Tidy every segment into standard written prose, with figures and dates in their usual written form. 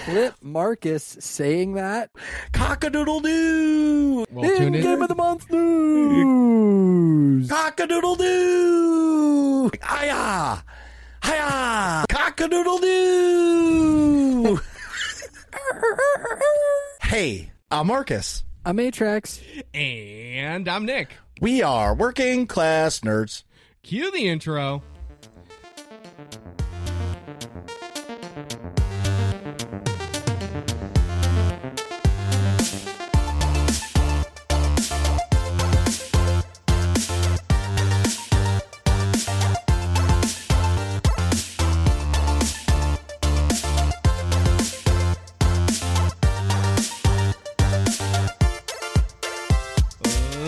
clip Marcus saying that. Cock-a-doodle-doo! Well, tune in. Game of the Month news. Cock-a-doodle-doo! Hiya! Hiya! Cock-a-doodle-doo! Hey, I'm Marcus. I'm Atrax. And I'm Nick. We are working class nerds. Cue the intro.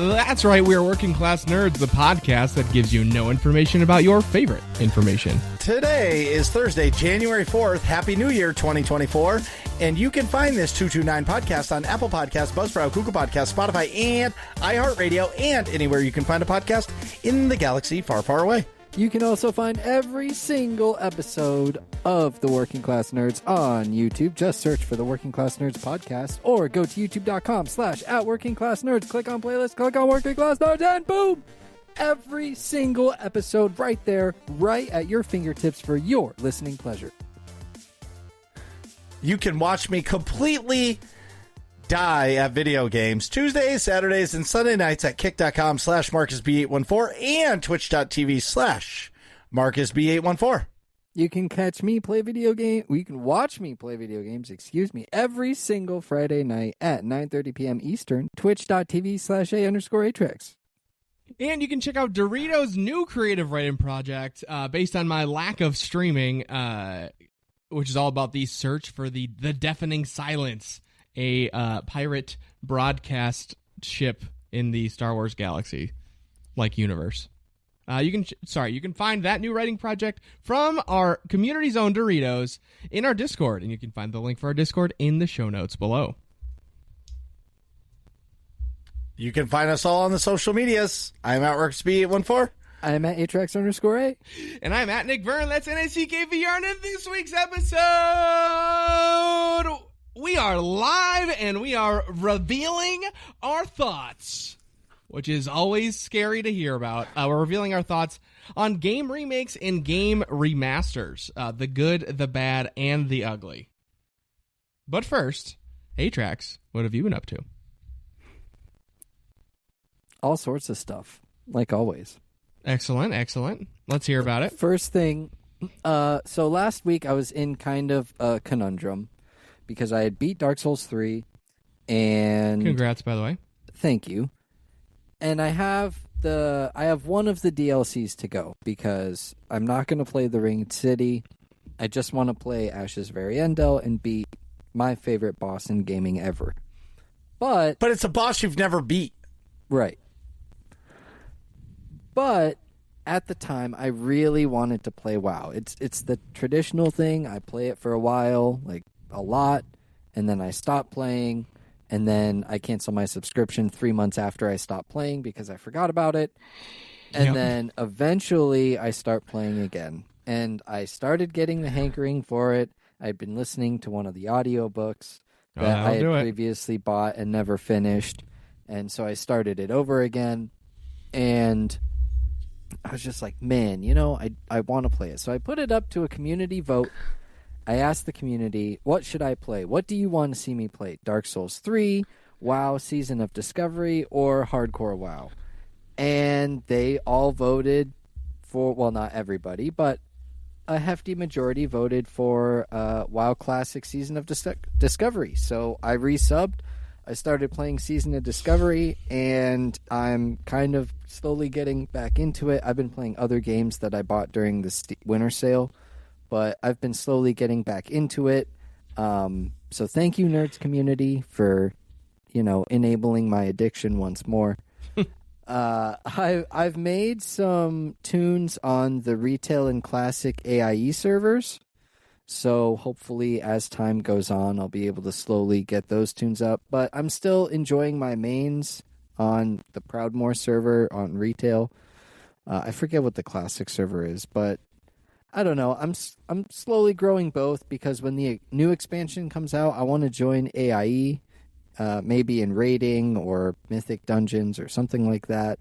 That's right, we are Working Class Nerds, the podcast that gives you no information about your favorite information. Today is Thursday, January 4th. Happy New Year 2024. And you can find this 229 podcast on Apple Podcasts, Buzzsprout, Google Podcasts, Spotify, and iHeartRadio, and anywhere you can find a podcast in the galaxy far, far away. You can also find every single episode of The Working Class Nerds on YouTube. Just search for The Working Class Nerds podcast or go to youtube.com/@workingclassnerds. Click on playlist, click on Working Class Nerds, and boom! Every single episode right there, right at your fingertips for your listening pleasure. You can watch me completely die at video games Tuesdays, Saturdays, and Sunday nights at kick.com/MarcusB814 and twitch.tv/MarcusB814. You can catch me play video game. You can watch me play video games, every single Friday night at 9:30 p.m. Eastern, twitch.tv/A_Atrax. And you can check out Doritos' new creative writing project based on my lack of streaming, which is all about the search for the deafening silence, a pirate broadcast ship in the Star Wars galaxy, like universe. You can find that new writing project from our community's own Doritos in our Discord, and you can find the link for our Discord in the show notes below. You can find us all on the social medias. I'm at RexB814. I'm at Atrax_A. And I'm at Nick Vern. That's NICKVR. And in this week's episode, we are live and we are revealing our thoughts, which is always scary to hear about. We're revealing our thoughts on game remakes and game remasters, the good, the bad, and the ugly. But first, Atrax, what have you been up to? All sorts of stuff, like always. Excellent, excellent. Let's hear about it. First thing, so last week I was in kind of a conundrum because I had beat Dark Souls 3 and... Congrats, by the way. Thank you. And I have one of the DLCs to go because I'm not going to play the Ringed City. I just want to play Ash's Variendel and beat my favorite boss in gaming ever. But it's a boss you've never beat. Right. But at the time, I really wanted to play WoW. It's the traditional thing. I play it for a while, like a lot, and then I stop playing, and then I cancel my subscription 3 months after I stop playing because I forgot about it. And then eventually I start playing again. And I started getting the hankering for it. I'd been listening to one of the audiobooks that I had previously bought and never finished. And so I started it over again. And I was just like, man, I want to play it. So I put it up to a community vote. I asked the community, what should I play? What do you want to see me play? Dark Souls 3, WoW Season of Discovery, or Hardcore WoW? And they all voted for, well, not everybody, but a hefty majority voted for WoW Classic Season of Discovery. So I resubbed. I started playing Season of Discovery, and I'm kind of slowly getting back into it. I've been playing other games that I bought during the winter sale, but I've been slowly getting back into it. So thank you, Nerds community, for, enabling my addiction once more. I've made some tunes on the retail and classic AIE servers. So hopefully as time goes on, I'll be able to slowly get those tunes up. But I'm still enjoying my mains on the Proudmoore server on retail. I forget what the classic server is, but I don't know. I'm slowly growing both because when the new expansion comes out, I want to join AIE, maybe in raiding or mythic dungeons or something like that.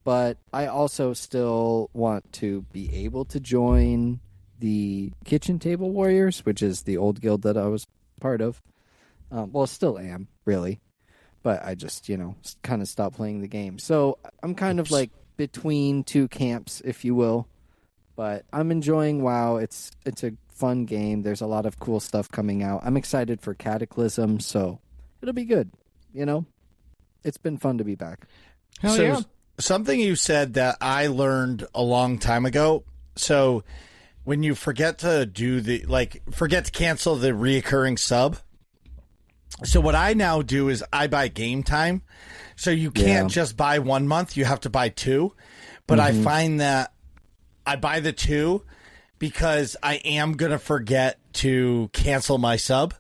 But I also still want to be able to join the Kitchen Table Warriors, which is the old guild that I was part of. Well, still am, really. But I just, kind of stopped playing the game. So I'm kind of like between two camps, if you will. But I'm enjoying WoW. It's a fun game. There's a lot of cool stuff coming out. I'm excited for Cataclysm, so it'll be good. It's been fun to be back. Hell yeah. Something you said that I learned a long time ago. So when you forget to forget to cancel the reoccurring sub. So what I now do is I buy game time. So you can't just buy 1 month. You have to buy 2. But I find that I buy the 2 because I am going to forget to cancel my sub.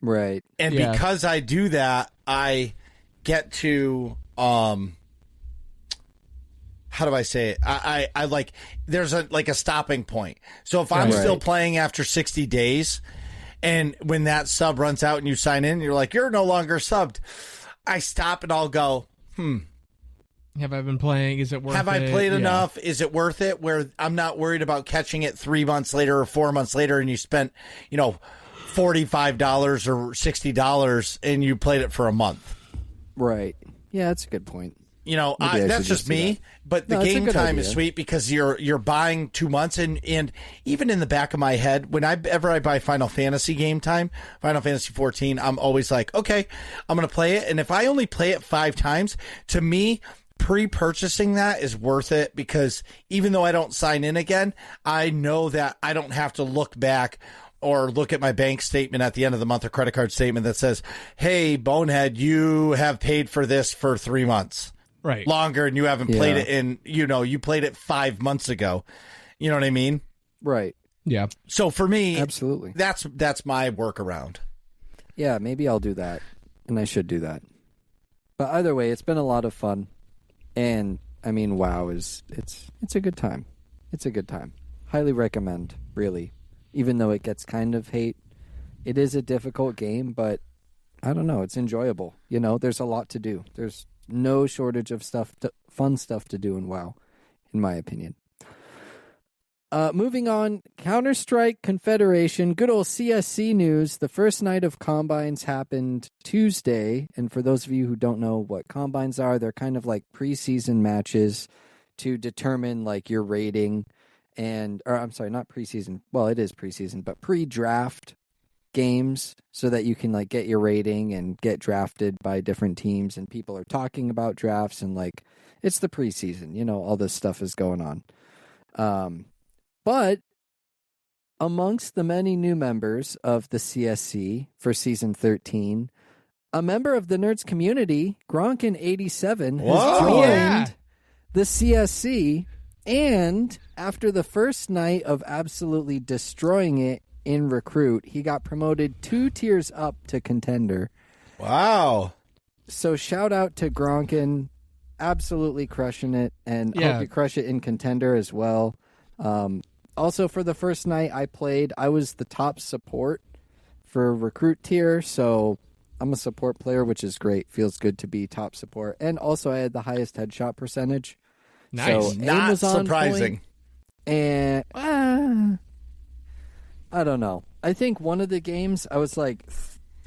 Right. And because I do that, I get to, how do I say it? I like, there's a stopping point. So if I'm still playing after 60 days and when that sub runs out and you sign in, you're like, you're no longer subbed. I stop and I'll go, Have I been playing? Is it worth it? Have I played enough? Is it worth it? Where I'm not worried about catching it 3 months later or 4 months later and you spent, $45 or $60 and you played it for a month. Right. Yeah, that's a good point. That's just me. But the game time is sweet because you're buying 2 months, and even in the back of my head, whenever I buy Final Fantasy game time, Final Fantasy 14, I'm always like, okay, I'm going to play it. And if I only play it 5 times, to me, pre-purchasing that is worth it because even though I don't sign in again, I know that I don't have to look back or look at my bank statement at the end of the month or credit card statement that says, hey, Bonehead, you have paid for this for 3 months. Right. Longer, and you haven't played it in, you played it 5 months ago. You know what I mean? Right. Yeah. So for me, absolutely, that's my workaround. Yeah, maybe I'll do that, and I should do that. But either way, it's been a lot of fun, and I mean, WoW it's a good time. It's a good time. Highly recommend, really. Even though it gets kind of hate, it is a difficult game, but I don't know, it's enjoyable. There's a lot to do. There's no shortage of fun stuff to do in WoW, in my opinion. Moving on, Counter-Strike Confederation, good old CSC news. The first night of Combines happened Tuesday, and for those of you who don't know what Combines are, they're kind of like preseason matches to determine like your rating or I'm sorry, not preseason. Well, it is preseason, but pre-draft games so that you can like get your rating and get drafted by different teams, and people are talking about drafts and like it's the preseason, all this stuff is going on. But amongst the many new members of the CSC for season 13, a member of the Nerds community, Gronkin87, has joined the CSC, and after the first night of absolutely destroying it in Recruit, he got promoted 2 tiers up to Contender. Wow. So shout out to Gronkin, absolutely crushing it, and hope you crush it in Contender as well. Also, for the first night I played, I was the top support for Recruit tier, so I'm a support player, which is great. Feels good to be top support. And also, I had the highest headshot percentage. Nice. So Not was on surprising. Point, and I don't know. I think one of the games I was like,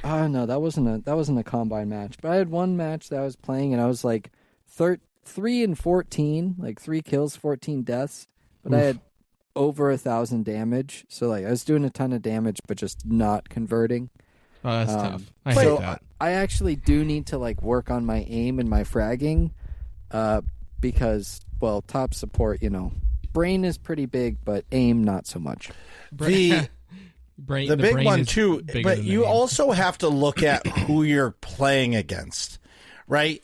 no, that wasn't a combine match. But I had one match that I was playing, and I was like 3 and 14, like 3 kills, 14 deaths. But I had over 1,000 damage, so like I was doing a ton of damage, but just not converting. Oh, that's tough. I hate that. I actually do need to like work on my aim and my fragging, because top support, brain is pretty big, but aim not so much. The big one too, but you also have to look at who you're playing against, right?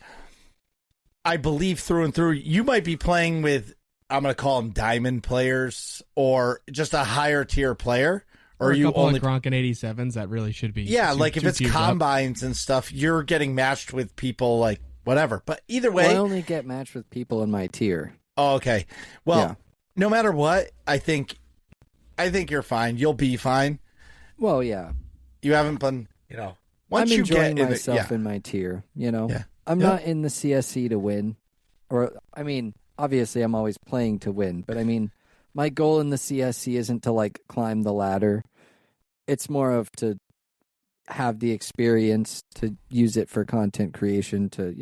I believe through and through, you might be playing with, I'm going to call them diamond players, or just a higher tier player, or a you couple only of Gronkin 87s that really should be. Yeah, like if it's combines and stuff, you're getting matched with people like whatever. But either way, I only get matched with people in my tier. Oh, okay. Well, no matter what, I think I think you're fine. You'll be fine. Well, yeah. You haven't been, once I'm you enjoying get myself in my tier, Yeah. I'm Yeah. not in the CSC to win. Obviously I'm always playing to win, but my goal in the CSC isn't to climb the ladder. It's more of to have the experience to use it for content creation to,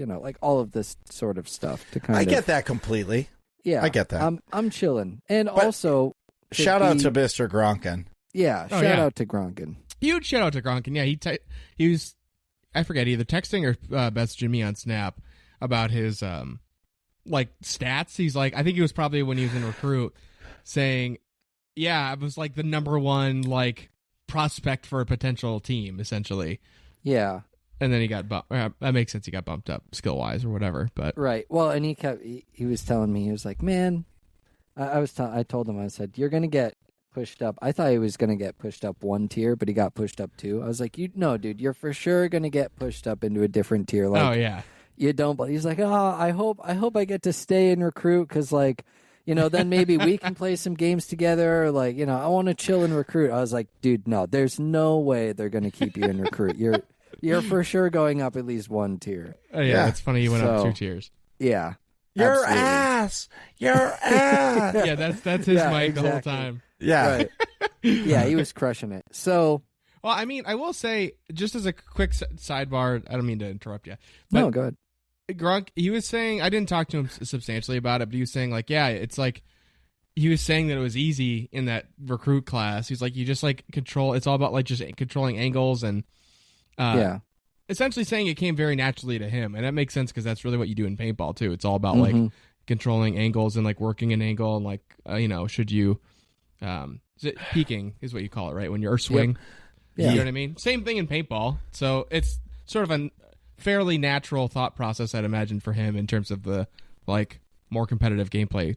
all of this sort of stuff to kind I of get that completely. Yeah. I get that. I'm chilling. And But also shout out to Mr. Gronkin. Yeah, Oh, shout yeah. out to Gronkin. Huge shout out to Gronkin. Yeah, he was, I forget, either texting or messaging me on Snap about his stats. He's like, I think it was probably when he was in recruit, saying, yeah, I was the number one prospect for a potential team, essentially. Yeah. And then he got bumped. That makes sense. He got bumped up skill wise or whatever. But Right. Well, and he was telling me, he was like, man, I told him, I said, you're going to get pushed up. I thought he was going to get pushed up 1 tier, but he got pushed up 2. I was like, no, dude, you're for sure going to get pushed up into a different tier. oh yeah, You don't. But he's like, I hope I get to stay in recruit because then maybe we can play some games together. Or I want to chill in recruit. I was like, dude, no, there's no way they're going to keep you in recruit. You're for sure going up at least 1 tier. oh, yeah. It's funny you went up 2 tiers. Yeah. Your absolutely. ass. Your ass. Yeah, that's his Yeah, mic the whole exactly. time. Yeah. Right. Yeah, he was crushing it. So Well, I will say, just as a quick sidebar, I don't mean to interrupt you. But no, go ahead. Gronk, he was saying, I didn't talk to him substantially about it, but he was saying it's he was saying that it was easy in that recruit class. He's like, you just control, it's all about just controlling angles and Yeah. essentially saying it came very naturally to him. And that makes sense because that's really what you do in paintball too. It's all about Mhm. controlling angles and working an angle and should you, is it peeking is what you call it, right? When you're swing. Yeah. You know what I mean? Same thing in paintball. So it's sort of a fairly natural thought process, I'd imagine, for him in terms of the more competitive gameplay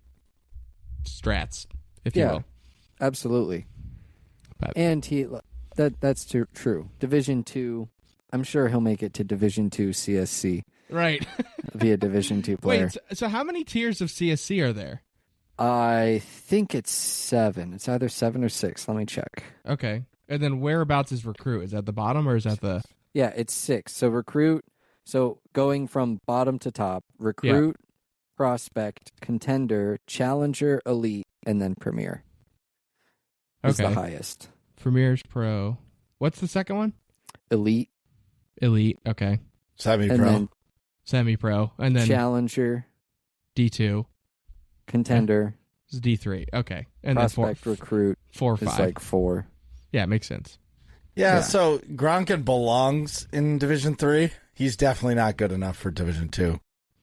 strats, if you will. Absolutely. But- And that's true. Division 2, I'm sure he'll make it to Division 2 CSC. Right. Be a Division 2 player. Wait, so how many tiers of CSC are there? I think it's 7. It's either 7 or 6. Let me check. Okay. And then whereabouts is recruit? Is that the bottom or is that the... Yeah, it's 6. So recruit. So going from bottom to top, recruit, prospect, contender, challenger, elite, and then premier. Is the Okay. highest. Premier's Pro. What's the second one? Elite, Elite. Okay. Semi and pro. then Semi-pro. And then challenger, D2 contender, is D3. Okay. And prospect, then recruit 4 or is 5. 4. Yeah, makes sense. Yeah, Yeah. so Gronkin belongs in Division 3. He's definitely not good enough for Division 2.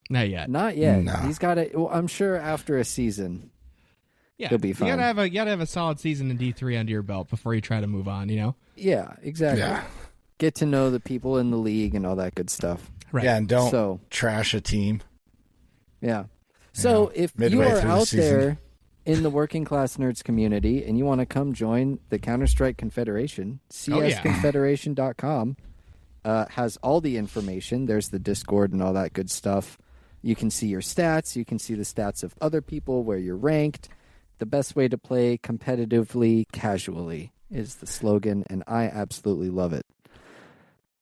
Not yet. Not yet. No. He's got it. Well, I'm sure after a season. Yeah, He'll be You fine. gotta have a solid season in D3 under your belt before you try to move on. Yeah, exactly. Yeah. Get to know the people in the league and all that good stuff. Right. Yeah, and don't So, trash a team. yeah. So if you midway are through the out season. there in the working class nerds community and you want to come join the Counter-Strike Confederation, csconfederation.com has all the information. There's the Discord and all that good stuff. You can see your stats. You can see the stats of other people, where you're ranked. The best way to play competitively, casually is the slogan, and I absolutely love it.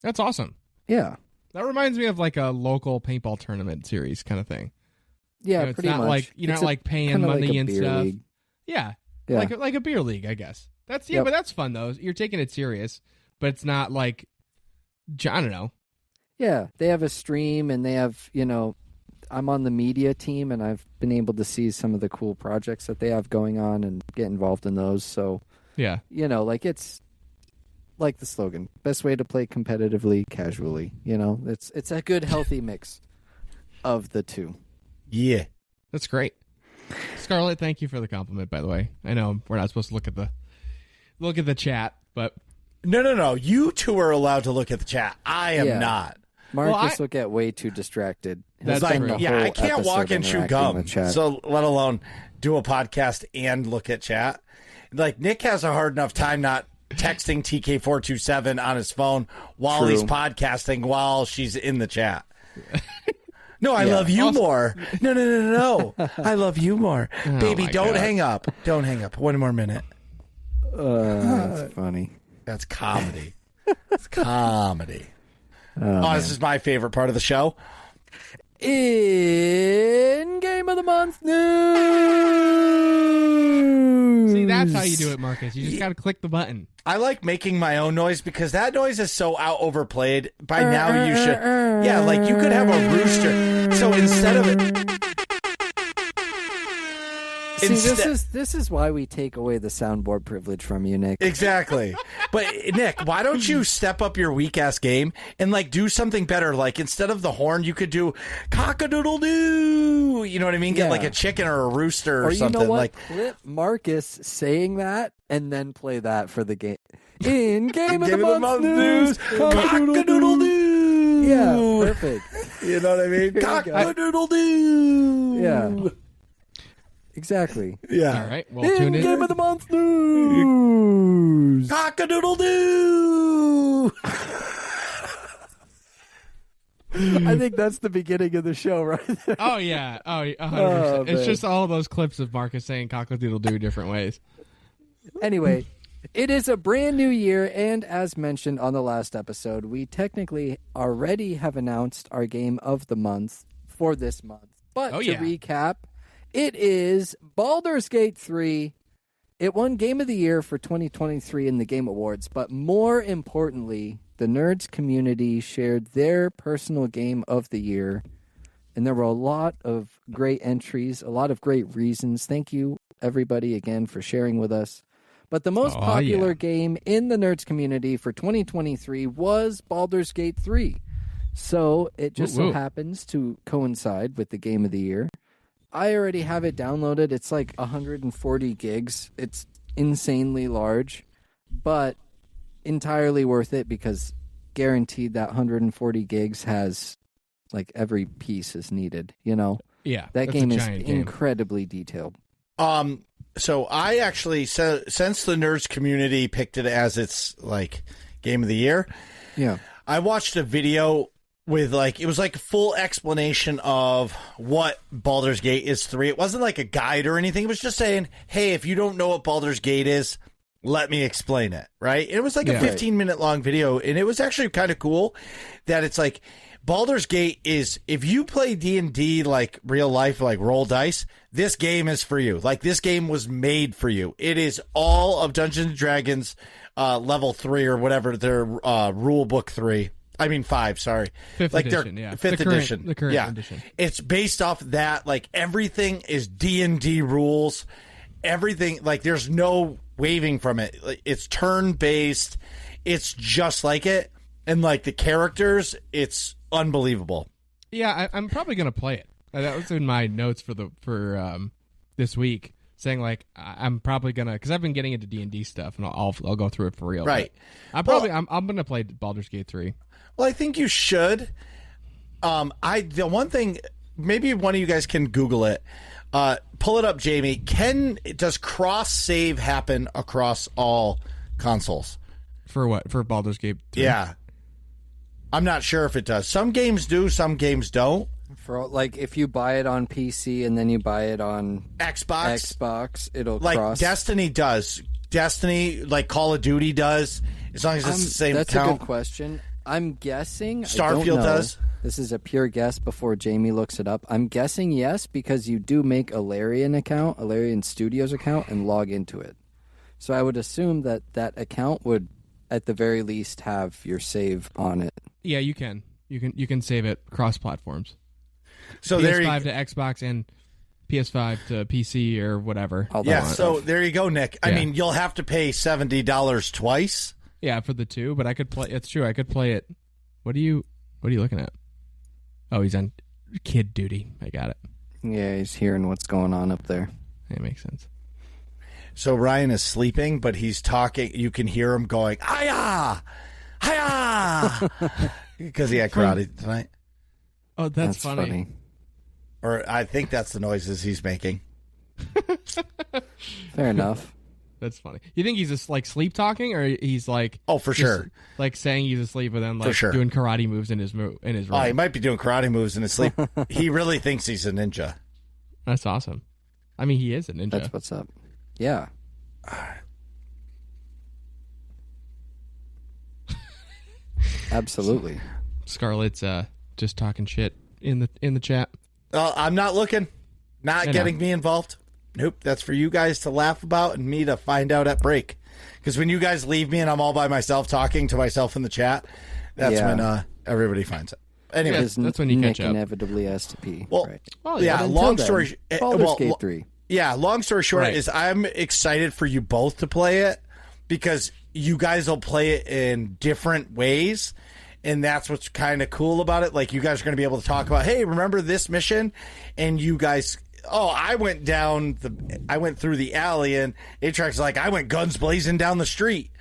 That's awesome. Yeah. That reminds me of a local paintball tournament series kind of thing. Yeah, It's pretty not much. you're It's not paying kinda money like a and beer stuff. league. Yeah. Yeah. Like a beer league, I guess. That's Yep. but that's fun though. You're taking it serious, but it's not I don't know. Yeah, they have a stream and they have, I'm on the media team and I've been able to see some of the cool projects that they have going on and get involved in those. So, Yeah. it's like the slogan, best way to play competitively, casually. It's a good, healthy mix of the two. Yeah. That's great. Scarlett, thank you for the compliment, by the way. I know we're not supposed to look at the chat, but No. You two are allowed to look at the chat. I am Yeah. not. Marcus will get way too distracted. He'll That's spend true. the Yeah, whole I can't walk episode and chew interacting gum. with chat. So let alone do a podcast and look at chat. Nick has a hard enough time not texting TK427 on his phone while True. he's podcasting while she's in the chat. No, I Yeah. love you Also- more. No. I love you more. Baby, my don't God. hang up. Don't hang up. One more minute. That's funny. That's comedy. It's comedy. Oh, this is my favorite part of the show. In Game of the Month news. See, that's how you do it, Marcus. You just got to click the button. I like making my own noise because that noise is so overplayed. By now you should... Yeah, like you could have a rooster. So instead of it... See, this is why we take away the soundboard privilege from you, Nick. Exactly. But Nick, why don't you step up your weak ass game and like do something better? Like instead of the horn, you could do cock-a-doodle-doo. You know what I mean? Get like a chicken or a rooster or something. You know what? Like Clip Marcus saying that and then play that for the game. In Game of the Month news, cock-a-doodle-doo. Yeah, perfect. You know what I mean? Cock-a-doodle-doo. Yeah. Exactly. Yeah. All right. Well, tune in. Game of the Month news. Cock-a-doodle-doo. I think that's the beginning of the show right there. Oh, yeah. Oh, 100%. Oh, it's man. just all those clips of Marcus saying cock-a-doodle-doo different ways. Anyway, it is a brand new year, and as mentioned on the last episode, we technically already have announced our game of the month for this month. But to recap, it is Baldur's Gate 3. It won Game of the Year for 2023 in the Game Awards, but more importantly, the Nerds community shared their personal Game of the Year, and there were a lot of great entries, a lot of great reasons. Thank you, everybody, again, for sharing with us. But the most popular game in the Nerds community for 2023 was Baldur's Gate 3. So it just so happens to coincide with the Game of the Year. I already have it downloaded. It's like 140 gigs. It's insanely large, but entirely worth it because guaranteed that 140 gigs has like every piece is needed, you know? Yeah. That game is incredibly detailed. So I actually, since the Nerds community picked it as its like Game of the Year, I watched a video with like, it was like a full explanation of what Baldur's Gate is 3. It wasn't like a guide or anything. It was just saying, hey, if you don't know what Baldur's Gate is, let me explain it, right? It was like a 15-minute long video, and it was actually kind of cool that it's like, Baldur's Gate is, if you play D&D like real life, like roll dice, this game is for you. Like, this game was made for you. It is all of Dungeons & Dragons level 3 or whatever, their rule book 3. I mean 5, sorry. Fifth edition, yeah. Fifth edition. The current edition. It's based off that, like, everything is D&D rules. Everything, like, there's no waving from it. Like, it's turn-based. It's just like it. And, like, the characters, it's unbelievable. Yeah, I'm probably going to play it. That was in my notes for this week, saying, like, I'm probably going to, because I've been getting into D&D stuff, and I'll go through it for real. Right. I'm going to play Baldur's Gate 3. Well, I think you should. The one thing, maybe one of you guys can Google it. Pull it up, Jamie. Does cross save happen across all consoles? For what? For Baldur's Gate 3? Yeah. I'm not sure if it does. Some games do, some games don't. For like, if you buy it on PC and then you buy it on Xbox, it'll like cross. Destiny does. Destiny, like Call of Duty does, as long as it's the same That's count. a good question. I'm guessing Starfield does. This is a pure guess before Jamie looks it up. I'm guessing yes, because you do make a Larian Studios account, and log into it. So I would assume that account would, at the very least, have your save on it. Yeah, you can. You can save it cross platforms. So PS5 to Xbox and PS5 to PC or whatever. So there you go, Nick. I mean, you'll have to pay $70 twice. Yeah, for the 2, but I could play. It's true. I could play it. What are you looking at? Oh, he's on kid duty. I got it. Yeah, he's hearing what's going on up there. That makes sense. So Ryan is sleeping, but he's talking. You can hear him going, "Hiya, hiya," because he had karate tonight. Oh, that's funny. Or I think that's the noises he's making. Fair enough. That's funny. You think he's just like sleep talking, or he's like, for sure, like saying he's asleep, and then like doing karate moves in his room? Oh, he might be doing karate moves in his sleep. He really thinks he's a ninja. That's awesome. I mean, he is a ninja. That's what's up. Yeah. Absolutely. Scarlett's just talking shit in the chat. I'm not looking. Not getting me involved. Nope. That's for you guys to laugh about and me to find out at break. Because when you guys leave me and I'm all by myself talking to myself in the chat, that's when everybody finds it. Anyway, that's when you Nick catch up. inevitably has to pee. Well, right. yeah. Long story. Baldur's Gate 3. Yeah. Long story short is I'm excited for you both to play it because you guys will play it in different ways. And that's what's kind of cool about it. Like, you guys are going to be able to talk about, hey, remember this mission? And you guys, I went through the alley, and Atrax is like, I went guns blazing down the street.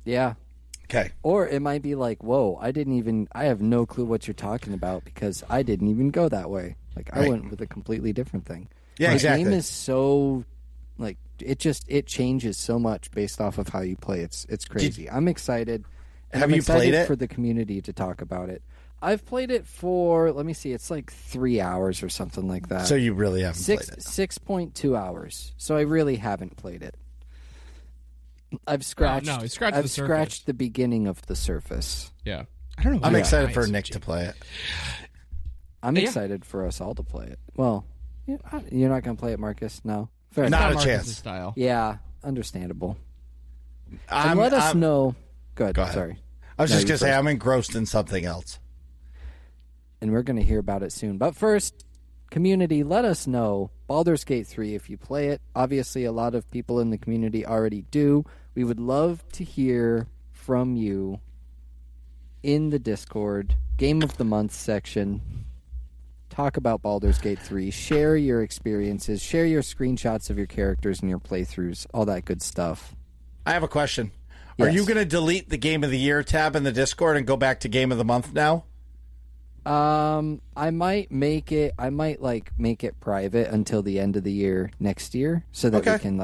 Yeah. Okay. Or it might be like, whoa, I have no clue what you're talking about because I didn't even go that way. Like, I went with a completely different thing. Yeah, exactly. The game is so, like, it changes so much based off of how you play. It's crazy. I'm excited. And I'm excited played it? for the community to talk about it. I've played it for, let me see, it's like 3 hours or something like that. So you really haven't played it. 6.2 hours. So I really haven't played it. I've scratched the beginning of the surface. Yeah. I don't know. I'm excited for Nick to play it. I'm excited for us all to play it. Well, you're not going to play it, Marcus? No? Fair Not enough. a chance. Style. Yeah, understandable. And let us know. Go ahead. Sorry. I was just going to say, I'm engrossed in something else. And we're going to hear about it soon. But first, community, let us know. Baldur's Gate 3, if you play it. Obviously, a lot of people in the community already do. We would love to hear from you in the Discord, Game of the Month section. Talk about Baldur's Gate 3. Share your experiences. Share your screenshots of your characters and your playthroughs. All that good stuff. I have a question. Yes. Are you going to delete the Game of the Year tab in the Discord and go back to Game of the Month now? I might make it private until the end of the year next year so that we can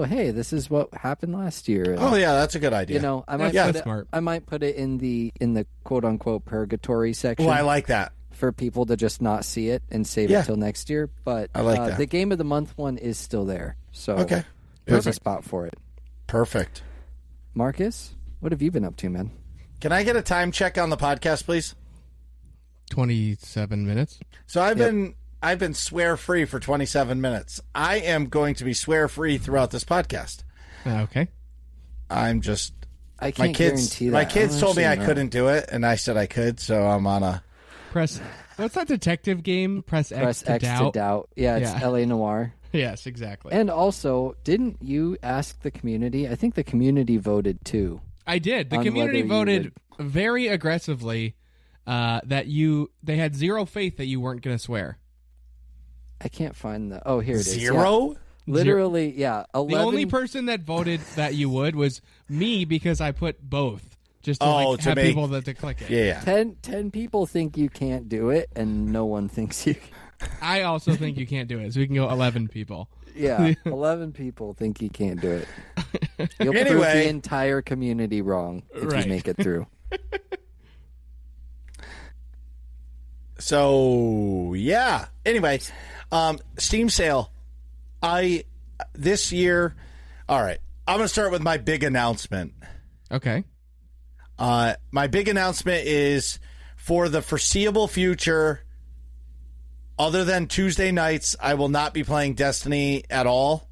hey, this is what happened last year. Oh yeah, that's a good idea. You know, I might put it in the quote unquote purgatory section. Oh, I like that. For people to just not see it and save it till next year. But I like that. The Game of the Month one is still there. So there's a spot for it. Perfect. Marcus, what have you been up to, man? Can I get a time check on the podcast, please? 27 minutes. So I've been swear free for 27 minutes. I am going to be swear free throughout this podcast. Okay. I'm just. I can't guarantee that. My kids told me I couldn't do it, and I said I could. So I'm on a press. What's that detective game? Press X to doubt. Yeah, it's LA Noire. Yes, exactly. And also, didn't you ask the community? I think the community voted too. I did. The community voted very aggressively that they had zero faith that you weren't going to swear. I can't find the. Oh, here it is. Zero? Yeah. Literally, yeah. 11... The only person that voted that you would was me because I put both. Just to, have people to click it. Yeah. 10 people think you can't do it, and no one thinks you can. I also think you can't do it, so we can go 11 people. Yeah, 11 people think you can't do it. You'll prove the entire community wrong if you make it through. So, yeah. Anyway, Steam sale. This year, all right, I'm going to start with my big announcement. Okay. My big announcement is for the foreseeable future, other than Tuesday nights, I will not be playing Destiny at all.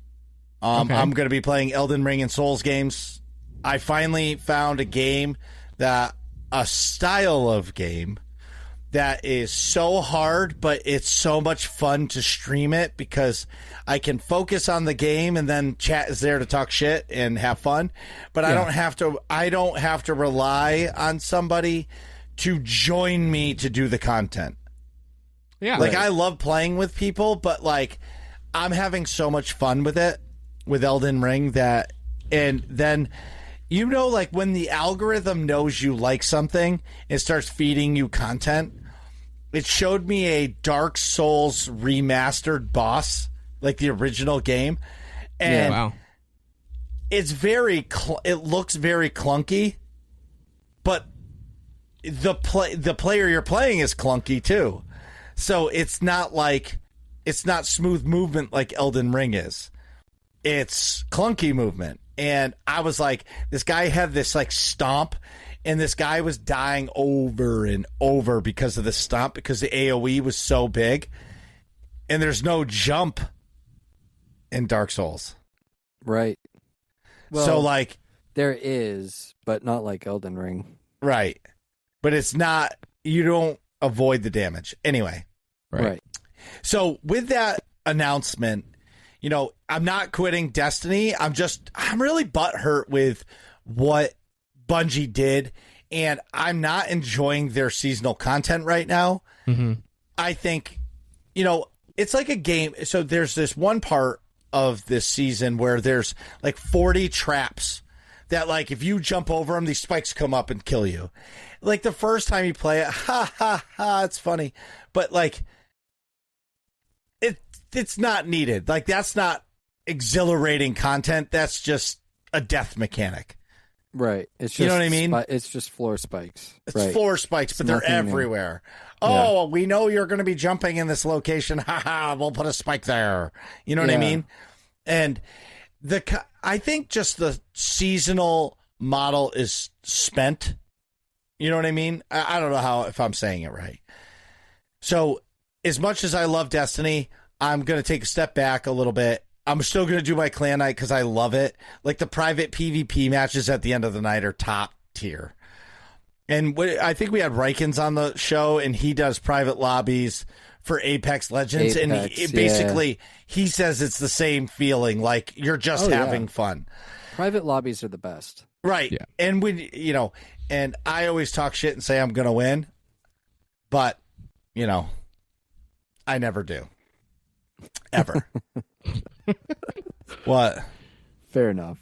I'm going to be playing Elden Ring and Souls games. I finally found a style of game that is so hard, but it's so much fun to stream it because I can focus on the game and then chat is there to talk shit and have fun. But I don't have to rely on somebody to join me to do the content. Yeah. I love playing with people, but I'm having so much fun with it, with Elden Ring and then when the algorithm knows you like something, it starts feeding you content. It showed me a Dark Souls remastered boss, like the original game. And it's it looks very clunky, but the player you're playing is clunky too. So it's not smooth movement like Elden Ring is. It's clunky movement. And I was like, this guy had this stomp, and this guy was dying over and over because of the stump, because the AoE was so big, and there's no jump in Dark Souls. Right. Well, So, like, there is, but not like Elden Ring. right. But it's not, you don't avoid the damage. Anyway. Right. So with that announcement, you know, I'm not quitting Destiny. I'm really butthurt with what Bungie did, and I'm not enjoying their seasonal content right now. Mm-hmm. I think, you know, it's like a game. So there's this one part of this season where there's like 40 traps that, like, if you jump over them, these spikes come up and kill you. Like, the first time you play it, ha, ha, ha, it's funny. But, like, it's not needed. Like, that's not exhilarating content. That's just a death mechanic. Right. It's just, You know what I mean? It's just floor spikes. It's right. floor spikes, but they're nothing new. everywhere. Oh, we know you're going to be jumping in this location. Ha ha, we'll put a spike there. You know what I Yeah. mean? And I think just the seasonal model is spent. You know what I mean? I don't know if I'm saying it right. So as much as I love Destiny, I'm going to take a step back a little bit. I'm still going to do my clan night because I love it. Like, the private PvP matches at the end of the night are top tier. And I think we had Rykins on the show, and he does private lobbies for Apex Legends. Apex, basically, he says it's the same feeling. Like, you're just having fun. Private lobbies are the best. Right. Yeah. And and I always talk shit and say I'm going to win. But, I never do. Ever. What? Fair enough.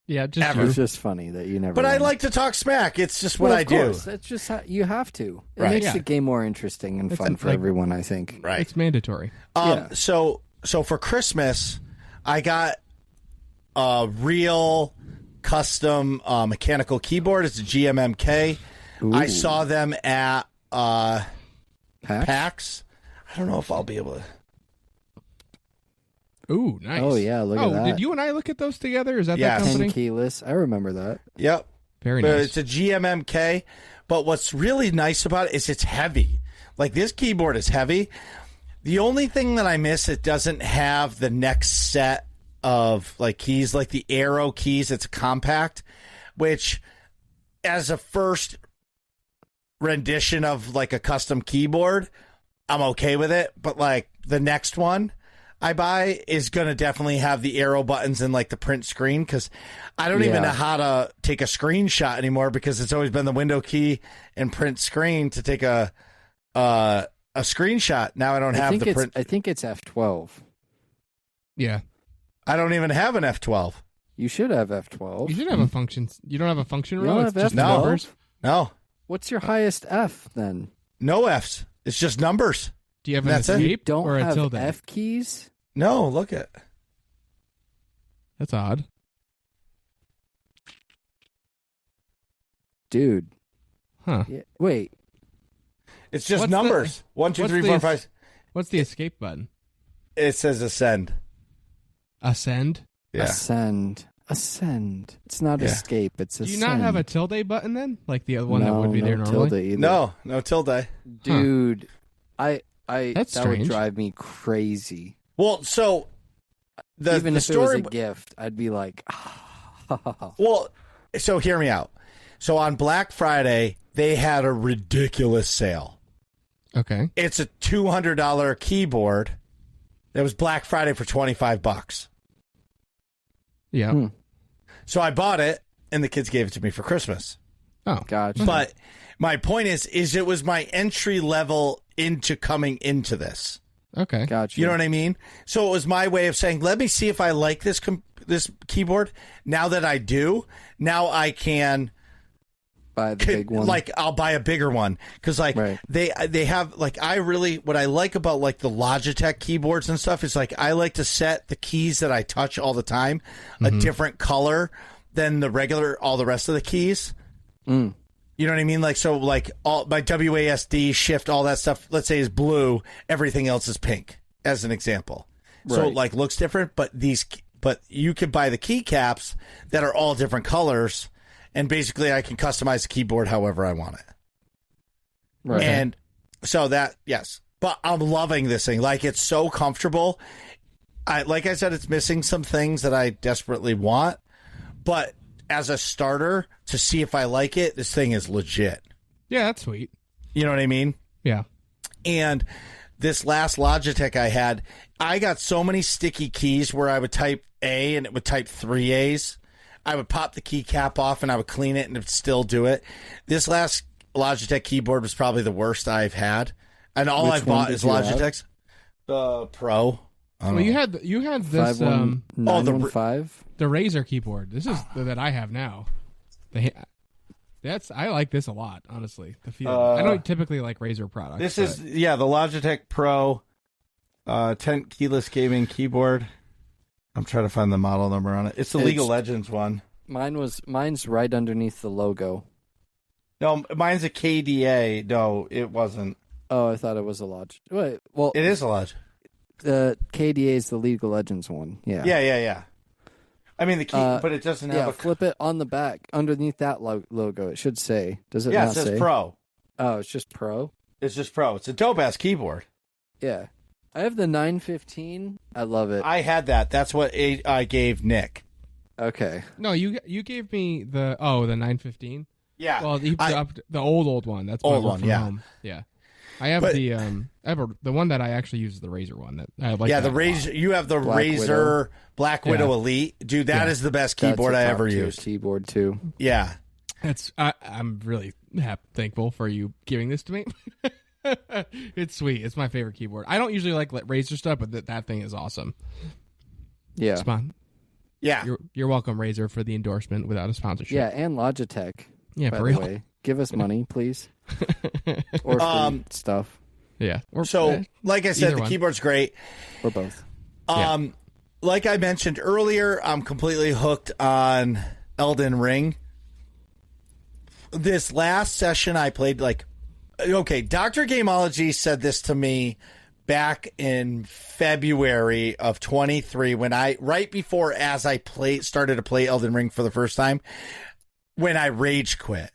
Yeah, just Ever. It's just funny that you never. But I win. like to talk smack. It's just Well, what I of do. course. That's just you have to. It Right. makes Yeah. the game more interesting and fun for everyone, I think. Right. it's mandatory. Yeah. So for Christmas, I got a real custom mechanical keyboard. It's a GMMK. I Ooh. saw them at PAX? PAX. I don't know if I'll be able to. Ooh, nice. Oh, yeah, look at that. Did you and I look at those together? Is that Yes. that 10 company? keyless. I remember that. Yep. Very But nice. it's a GMMK. But what's really nice about it is it's heavy. Like, this keyboard is heavy. The only thing that I miss, it doesn't have the next set of like keys, like the arrow keys. It's compact, which as a first rendition of like a custom keyboard, I'm okay with it. But like the next one I buy is going to definitely have the arrow buttons and like the print screen, because I don't even know how to take a screenshot anymore, because it's always been the window key and print screen to take a screenshot. Now I don't have the print. I think it's F12. yeah. I don't even have an F12. You should have F12. You should have a function. You don't have a function You row? don't It's have just F12? numbers? No, What's your highest F then? no Fs. It's just numbers. Do you have an That's it. You escape don't or a have tilde? F keys? No, look at. That's odd. Dude. Huh. Yeah, wait. It's just What's numbers. 1, 2, what's 3, the 4, es- 5. What's the escape button? It says ascend. Ascend? Yeah. Ascend. It's not Yeah. escape. It's Do ascend. you not have a tilde button then? Like the other one that would be there normally? Tilde either. No tilde. Dude, I That's that would strange. drive me crazy. Well, so Even the if story. it was a gift, I'd be like, Well, so hear me out. So on Black Friday, they had a ridiculous sale. Okay. It's a $200 keyboard that was Black Friday for $25. Yeah. Hmm. So I bought it, and the kids gave it to me for Christmas. Oh. gotcha. But my point is it was my entry level into coming into this. Okay. Gotcha. You know what I mean? So it was my way of saying, let me see if I like this this keyboard. Now that I do, now I can Buy the big one. like I'll buy a bigger one, because like Right. they have like what I like about like the Logitech keyboards and stuff is like I like to set the keys that I touch all the time a different color than all the rest of the keys. Mm. You know what I mean? Like, so like all my WASD, shift, all that stuff, let's say is blue, everything else is pink, as an example. So it Right. like looks different, but you could buy the keycaps that are all different colors, and basically I can customize the keyboard however I want it. Right. And so that, yes. But I'm loving this thing. Like, it's so comfortable. Like I said, it's missing some things that I desperately want. But as a starter, to see if I like it, this thing is legit. Yeah, that's sweet. You know what I mean? Yeah. And this last Logitech I had, I got so many sticky keys where I would type A and it would type 3 A's. I would pop the keycap off and I would clean it and it would still do it. This last Logitech keyboard was probably the worst I've had. And all Which I've one bought did is you have? Logitech's. The Pro. I don't Well, know. you had this 51915. the Razer keyboard. This is that I have now. I like this a lot, honestly. The feeling. I don't typically like Razer products. This is, the Logitech Pro 10 keyless gaming keyboard. I'm trying to find the model number on it. It's the League of Legends one. Mine's right underneath the logo. No, mine's a KDA. No, it wasn't. Oh, I thought it was a Logitech. Wait, well, It is a Logitech. the KDA is the League of Legends one. Yeah. Yeah. I mean, the key, but it doesn't have a... flip it on the back underneath that logo. It should say. Does it Yeah, not it says say? Pro. Oh, it's just Pro? It's just Pro. It's a dope-ass keyboard. Yeah. I have the 915. I love it. I had that. That's what I gave Nick. Okay. No, you gave me the 915. Yeah. Well, the old one. That's my Old work one, from yeah. home. Yeah. I have the one that I actually use is the Razer one. That I like. Yeah, that the a lot. Razer. You have the Black Razer Widow. Black Widow Yeah. Elite. Dude, that is the best keyboard That's I a ever top-tier used. keyboard too. Yeah. I'm really thankful for you giving this to me. It's sweet. It's my favorite keyboard. I don't usually like Razer stuff, but that thing is awesome. Yeah. It's fun. Yeah. You're welcome, Razer, for the endorsement without a sponsorship. Yeah, and Logitech. Yeah, by for the real. way. Give us money, please. Or free stuff. Yeah. So, like I said, either the one. keyboard's great. Or both. Like I mentioned earlier, I'm completely hooked on Elden Ring. This last session I played, Dr. Gameology said this to me back in February of 23 when right before as I started to play Elden Ring for the first time, when I rage quit.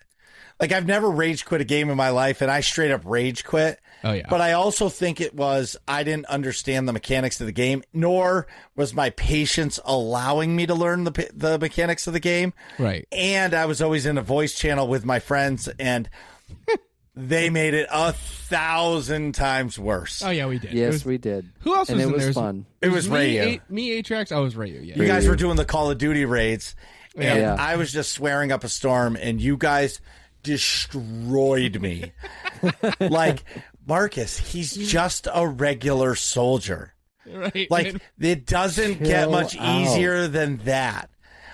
Like, I've never rage quit a game in my life, and I straight up rage quit. Oh, yeah. But I also think it was I didn't understand the mechanics of the game, nor was my patience allowing me to learn the mechanics of the game. Right. And I was always in a voice channel with my friends, and they made it 1,000 times worse. Oh, yeah, we did. Yes, we did. Who else and was it in was there? fun. It was Rayo. Me, Atrax. I was Rayo. Yeah. You guys were doing the Call of Duty raids, and Yeah. I was just swearing up a storm, and you guys destroyed me. Like, Marcus, he's just a regular soldier. Right. Like, it doesn't get much easier than that.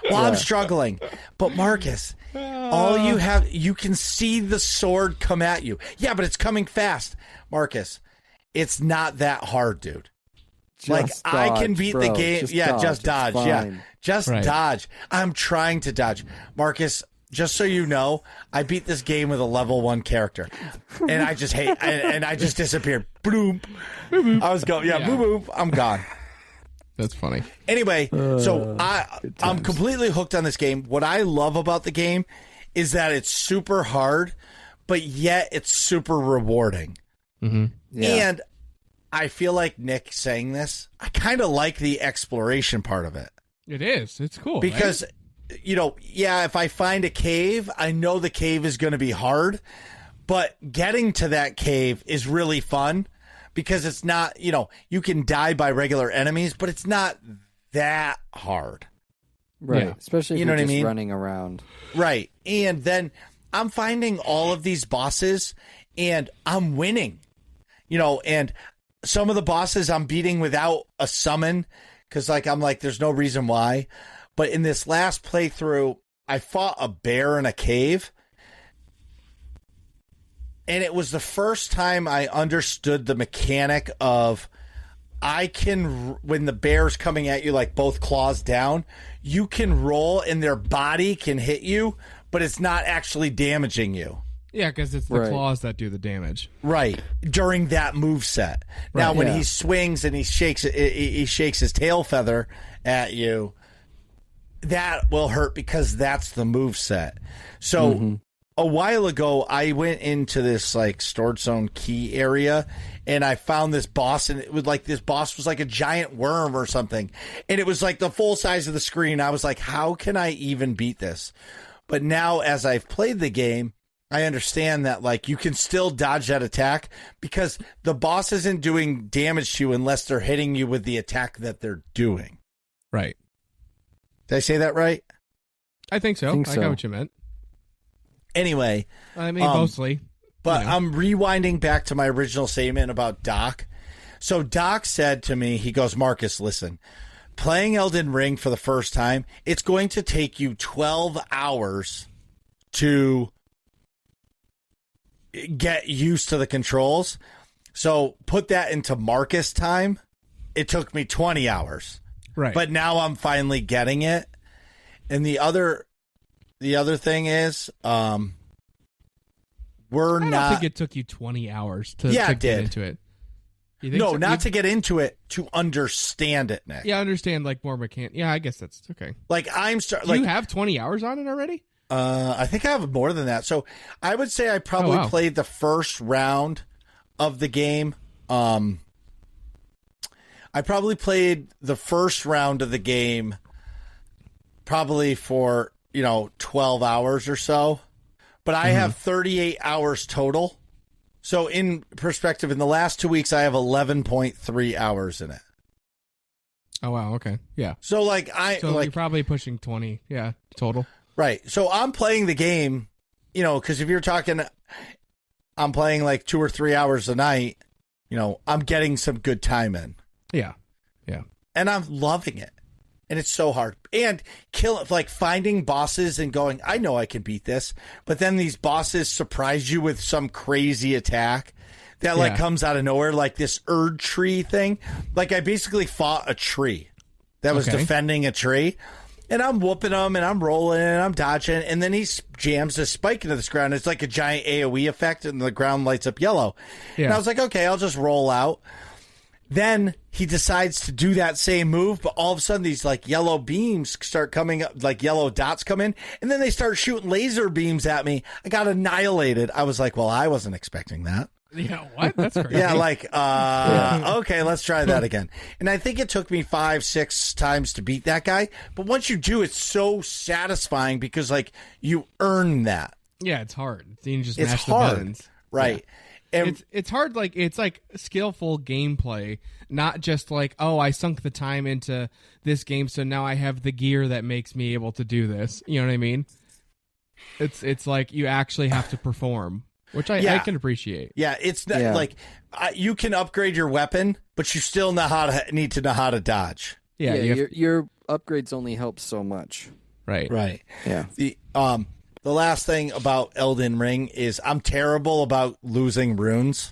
Well, I'm struggling. But Marcus, all you have, you can see the sword come at you. Yeah, but it's coming fast. Marcus, it's not that hard, dude. Just I can dodge, beat bro. the game. Just dodge. It's Yeah, fine. just Right. dodge. I'm trying to dodge. Marcus, just so you know, I beat this game with a level 1 character. And I just hate, and I just disappeared. Boom. I was going, boom, boom. I'm gone. That's funny. Anyway, so I'm completely hooked on this game. What I love about the game is that it's super hard, but yet it's super rewarding. Mm-hmm. Yeah. And I feel like Nick saying this, I kind of like the exploration part of it. It is. It's cool. Because, if I find a cave, I know the cave is going to be hard, but getting to that cave is really fun because it's not, you can die by regular enemies, but it's not that hard. Right. Yeah. Especially if You know you're what I just mean? running around. Right. And then I'm finding all of these bosses and I'm winning, and some of the bosses I'm beating without a summon because I'm like, there's no reason why. But in this last playthrough, I fought a bear in a cave. And it was the first time I understood the mechanic of when the bear's coming at you, like both claws down, you can roll and their body can hit you, but it's not actually damaging you. Yeah, because it's the Right. claws that do the damage. Right. During that move set. Now, when yeah. he swings and he shakes his tail feather at you, that will hurt because that's the move set. So a while ago, I went into this like storage zone key area, and I found this boss, and it was like this boss was like a giant worm or something, and it was like the full size of the screen. I was like, how can I even beat this? But now, as I've played the game, I understand that like you can still dodge that attack because the boss isn't doing damage to you unless they're hitting you with the attack that they're doing. Right. Did I say that right? I think so. I got what you meant. Anyway. I mean, mostly. But I'm rewinding back to my original statement about Doc. So Doc said to me, he goes, Marcus, listen, playing Elden Ring for the first time, it's going to take you 12 hours to get used to the controls. So put that into Marcus time. It took me 20 hours. Right. But now I'm finally getting it. And the other thing is, I don't think it took you 20 hours to get into it. You think no, so? not to get into it, to understand it, Nick. Yeah, I understand like more mechanic. Yeah, I guess that's okay. Like you have 20 hours on it already? I think I have more than that. So I would say I probably played the first round of the game. I probably played the first round of the game probably for, 12 hours or so. But I have 38 hours total. So in perspective, in the last 2 weeks, I have 11.3 hours in it. Oh, wow. Okay. Yeah. So you're probably pushing 20. Yeah. Total. Right. So I'm playing the game, because if you're talking, I'm playing like 2 or 3 hours a night, I'm getting some good time in. Yeah. Yeah. And I'm loving it. And it's so hard. And finding bosses and going, I know I can beat this. But then these bosses surprise you with some crazy attack that comes out of nowhere, like this Erd tree thing. Like I basically fought a tree that was defending a tree. And I'm whooping him, and I'm rolling, and I'm dodging, and then he jams a spike into this ground. It's like a giant AoE effect, and the ground lights up yellow. Yeah. And I was like, okay, I'll just roll out. Then he decides to do that same move, but all of a sudden these like yellow beams start coming up, like yellow dots come in, and then they start shooting laser beams at me. I got annihilated. I was like, well, I wasn't expecting that. Yeah, what? That's crazy. Yeah, okay, let's try that again. And I think it took me 5-6 times to beat that guy. But once you do, it's so satisfying because, you earn that. Yeah, it's hard. You just mash the buttons. Right. Yeah. And it's hard, it's skillful gameplay, not just I sunk the time into this game, so now I have the gear that makes me able to do this. You know what I mean? It's like you actually have to perform. Which I can appreciate. Yeah, it's not, you can upgrade your weapon, but you still need to know how to dodge. Yeah, your upgrades only help so much. Right. Right. Yeah. The last thing about Elden Ring is I'm terrible about losing runes.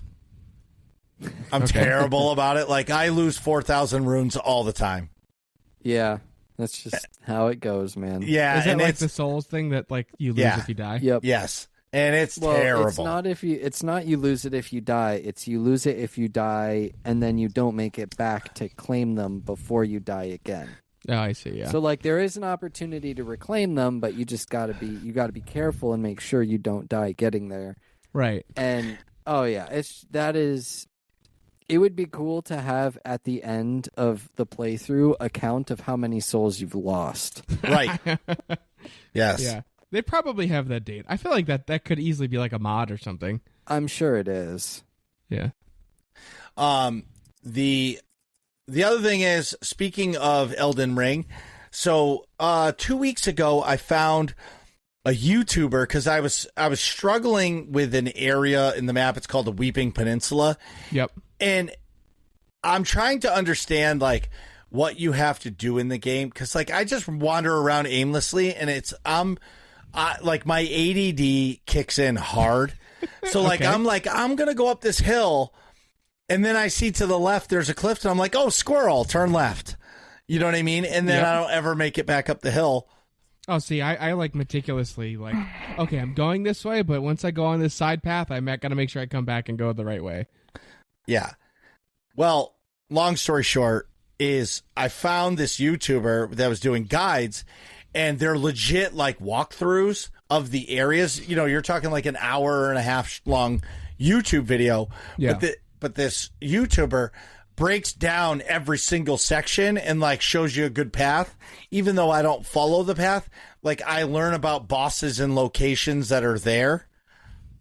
I'm terrible about it. I lose 4,000 runes all the time. Yeah, that's just how it goes, man. Yeah, is that the Souls thing that you lose if you die? Yep. Yes. And it's terrible. It's not you lose it if you die. It's you lose it if you die, and then you don't make it back to claim them before you die again. Oh, I see. Yeah. So there is an opportunity to reclaim them, but you just gotta be careful and make sure you don't die getting there. Right. And it would be cool to have at the end of the playthrough a count of how many souls you've lost. Right. Yes. Yeah. They probably have that date. I feel like that could easily be like a mod or something. I'm sure it is. Yeah. The other thing is, speaking of Elden Ring, so 2 weeks ago I found a YouTuber because I was struggling with an area in the map. It's called the Weeping Peninsula. Yep. And I'm trying to understand what you have to do in the game because I just wander around aimlessly and my ADD kicks in hard. So Okay. I'm going to go up this hill and then I see to the left there's a cliff and I'm like, oh, squirrel, turn left. You know what I mean? And then I don't ever make it back up the hill. Oh, see, I meticulously okay, I'm going this way, but once I go on this side path, I got to make sure I come back and go the right way. Yeah. Well, long story short is I found this YouTuber that was doing guides. and they're legit like walkthroughs of the areas. You know, you're talking like an hour and a half long YouTube video. Yeah. But this YouTuber breaks down every single section and like shows you a good path. Even though I don't follow the path, like I learn about bosses and locations that are there.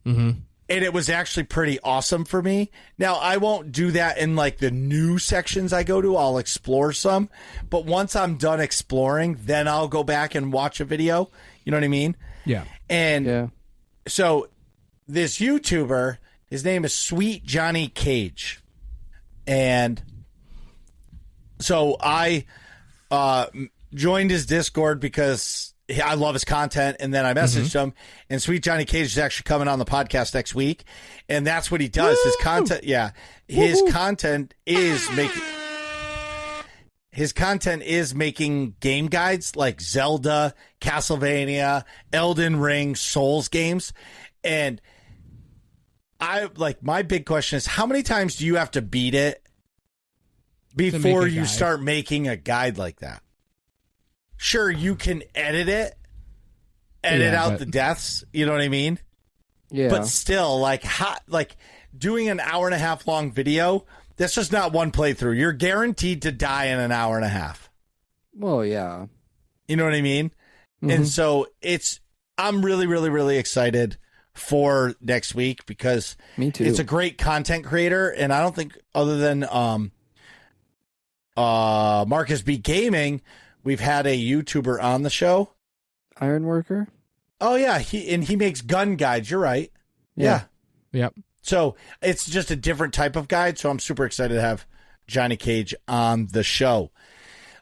Mm-hmm. And it was actually pretty awesome for me. Now, I won't do that in like the new sections I go to. I'll explore some. But once I'm done exploring, then I'll go back and watch a video. You know what I mean? Yeah. And so this YouTuber, his name is Sweet Johnny Cage. And so I joined his Discord because I love his content, and then I messaged him, and Sweet Johnny Cage is actually coming on the podcast next week, and that's what he does. Woo! His content is making game guides like Zelda, Castlevania, Elden Ring, Souls games, and my big question is, how many times do you have to beat it before you start making a guide like that? Sure, you can edit out the deaths. You know what I mean? Yeah. But still, like doing an hour and a half long video, that's just not one playthrough. You're guaranteed to die in an hour and a half. Well, yeah. You know what I mean? Mm-hmm. And so I'm really, really, really excited for next week because me too. It's a great content creator, and I don't think other than Marcus B Gaming, we've had a YouTuber on the show. Ironworker? Oh yeah, he makes gun guides. You're right. Yeah. Yep. So it's just a different type of guide. So I'm super excited to have Johnny Cage on the show.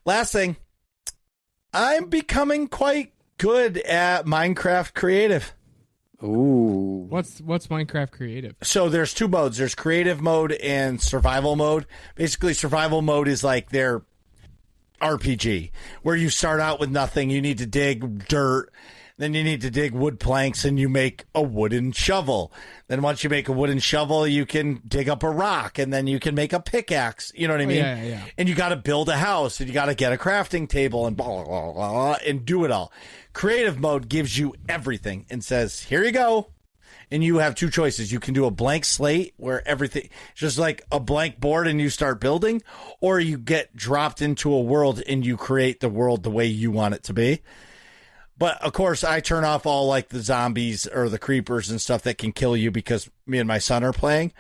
Last thing, I'm becoming quite good at Minecraft Creative. Ooh. What's Minecraft Creative? So there's two modes. There's creative mode and survival mode. Basically, survival mode is like their RPG, where you start out with nothing. You need to dig dirt. Then you need to dig wood planks, and you make a wooden shovel. Then once you make a wooden shovel, you can dig up a rock, and then you can make a pickaxe. You know what I mean? Yeah. And you got to build a house, and you got to get a crafting table, and blah, blah, blah, blah, and do it all. Creative mode gives you everything and says, here you go. And you have two choices. You can do a blank slate where everything, just like a blank board and you start building, or you get dropped into a world and you create the world the way you want it to be. But of course, I turn off all like the zombies or the creepers and stuff that can kill you because me and my son are playing.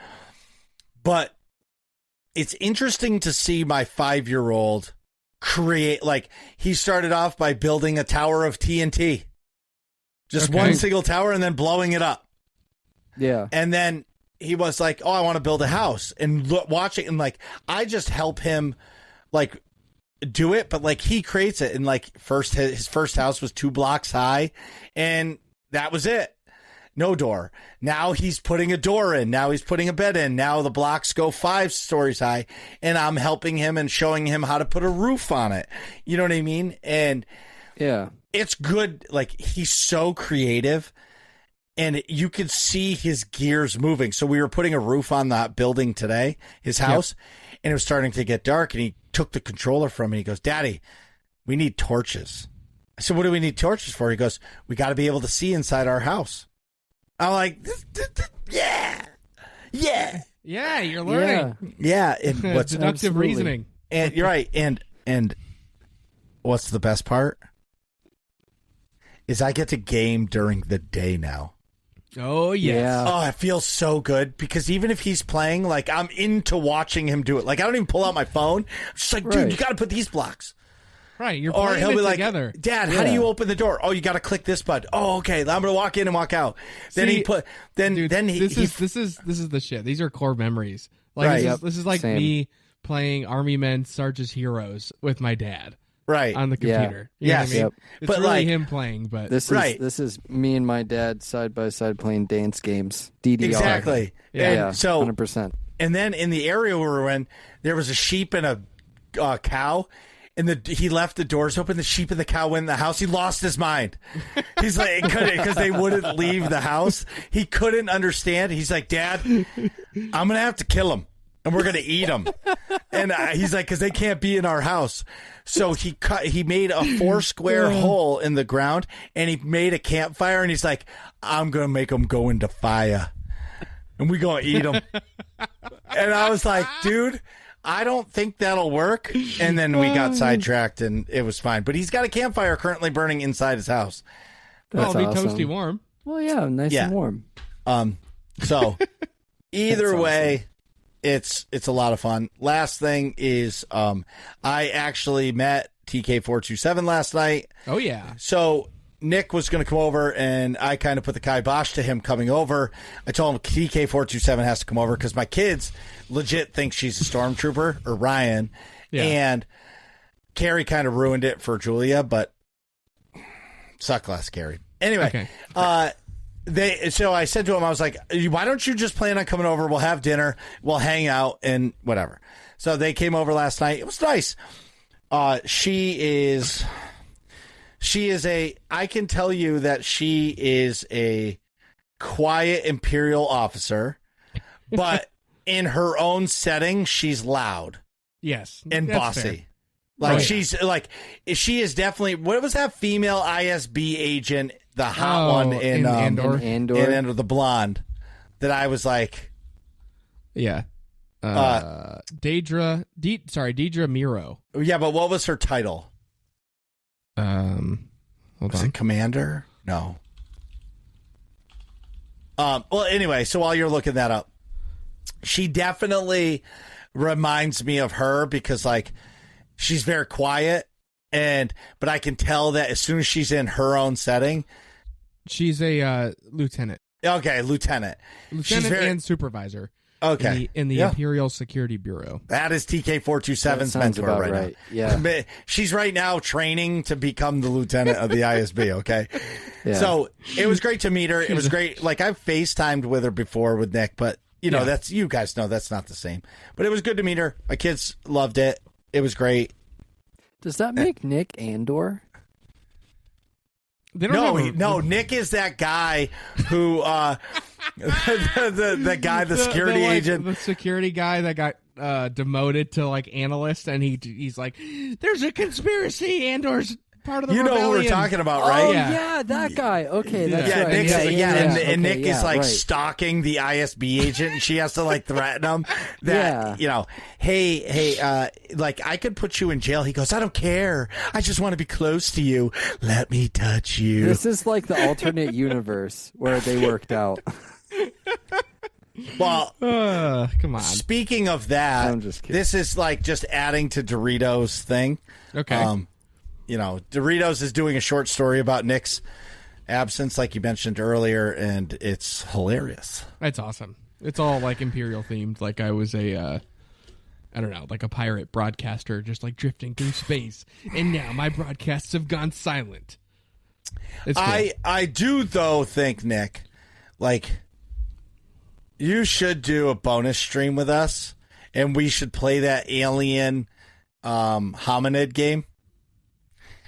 But it's interesting to see my 5-year-old create, like he started off by building a tower of TNT. Just one single tower and then blowing it up. Yeah. And then he was like, oh, I want to build a house, and watch it. And like, I just help him like do it. But like he creates it. And like his first house was 2 blocks high, and that was it. No door. Now he's putting a door in. Now he's putting a bed in. Now the blocks go 5 stories high, and I'm helping him and showing him how to put a roof on it. You know what I mean? And yeah, it's good. Like, he's so creative, and you could see his gears moving. So we were putting a roof on that building today, his house, and it was starting to get dark, and he took the controller from me. He goes, Daddy, we need torches. I said, what do we need torches for? He goes, we got to be able to see inside our house. I'm like, yeah. Yeah, you're learning. Yeah. And what's deductive reasoning. And you're right. And what's the best part is I get to game during the day now. Oh, yes. Yeah. Oh, it feels so good because even if he's playing, like, I'm into watching him do it. Like, I don't even pull out my phone. I'm just like, dude, you got to put these blocks. Right, you're or playing he'll it be like, together. Dad, how do you open the door? Oh, you got to click this button. Oh, okay. I'm gonna walk in and walk out. Then See, This is the shit. These are core memories. Like Right. this is like Same. me playing Army Men Sarge's Heroes with my dad right on the computer. You Yes. know what I mean? Yep. It's But, really like, him playing, but This is me and my dad side by side playing dance games. DDR. exactly. Yeah. And so 100%. and then in the area we were in, there was a sheep and a cow. And he left the doors open. The sheep and the cow went in the house. He lost his mind. He's like, because they wouldn't leave the house. He couldn't understand. He's like, Dad, I'm going to have to kill him. and we're gonna eat them. And he's like, because they can't be in our house. So he made a 4-square hole in the ground, and he made a campfire, and he's like, I'm gonna make them go into fire, and we gonna eat them. And I was like, dude, I don't think that'll work. And then we got sidetracked, and it was fine. But he's got a campfire currently burning inside his house. Well, it'll be awesome. toasty warm. Well, yeah, nice and warm. So either way, it's a lot of fun. Last thing is, I actually met TK427 last night. Oh yeah. So Nick was going to come over, and I kind of put the kibosh to him coming over. I told him TK427 has to come over because my kids legit think she's a stormtrooper, or Ryan. Yeah. And Carrie kind of ruined it for Julia, but suck less, Carrie. Anyway, okay. So I said to him, I was like, why don't you just plan on coming over? We'll have dinner, we'll hang out, and whatever. So they came over last night. It was nice. I can tell you that she is a quiet Imperial officer, but in her own setting, she's loud. Yes. And that's bossy. fair. Like, she is definitely, what was that female ISB agent, the hot one in Andor? In Andor, the blonde, that I was like. Yeah. Deidre Miro. Yeah, but what was her title? Hold Was on. it Commander? No. Well, anyway, so while you're looking that up, she definitely reminds me of her because, like, she's very quiet, but I can tell that as soon as she's in her own setting. She's a lieutenant. Okay, lieutenant. And supervisor. Okay. In the Imperial Security Bureau. That is TK427's sounds mentor about right now. Yeah. She's right now training to become the lieutenant of the ISB, okay? Yeah. So it was great to meet her. It was great. Like, I've FaceTimed with her before with Nick, but, that's, you guys know that's not the same. But it was good to meet her. My kids loved it. It was great. Does that make Nick Andor? They don't No, Nick is that guy who, the guy, the security agent. The security guy that got demoted to, like, analyst, and he's like, there's a conspiracy, Andor's part of the rebellion. Know who we're talking about, right? Oh, yeah, that guy. Okay, that's Yeah, right. Nick's, and Okay, Nick is like right. stalking the ISB agent, and she has to like threaten him that hey, like, I could put you in jail. He goes, I don't care. I just want to be close to you. Let me touch you. This is like the alternate universe where they worked out. Well, come on. Speaking of that, I'm just kidding. this is like just adding to Doritos' thing. Okay. Doritos is doing a short story about Nick's absence, like you mentioned earlier, and it's hilarious. That's awesome. It's all, like, Imperial themed. Like, I was I don't know, like a pirate broadcaster just, like, drifting through space. And now my broadcasts have gone silent. It's cool. I do, though, think, Nick, like, you should do a bonus stream with us, and we should play that alien hominid game.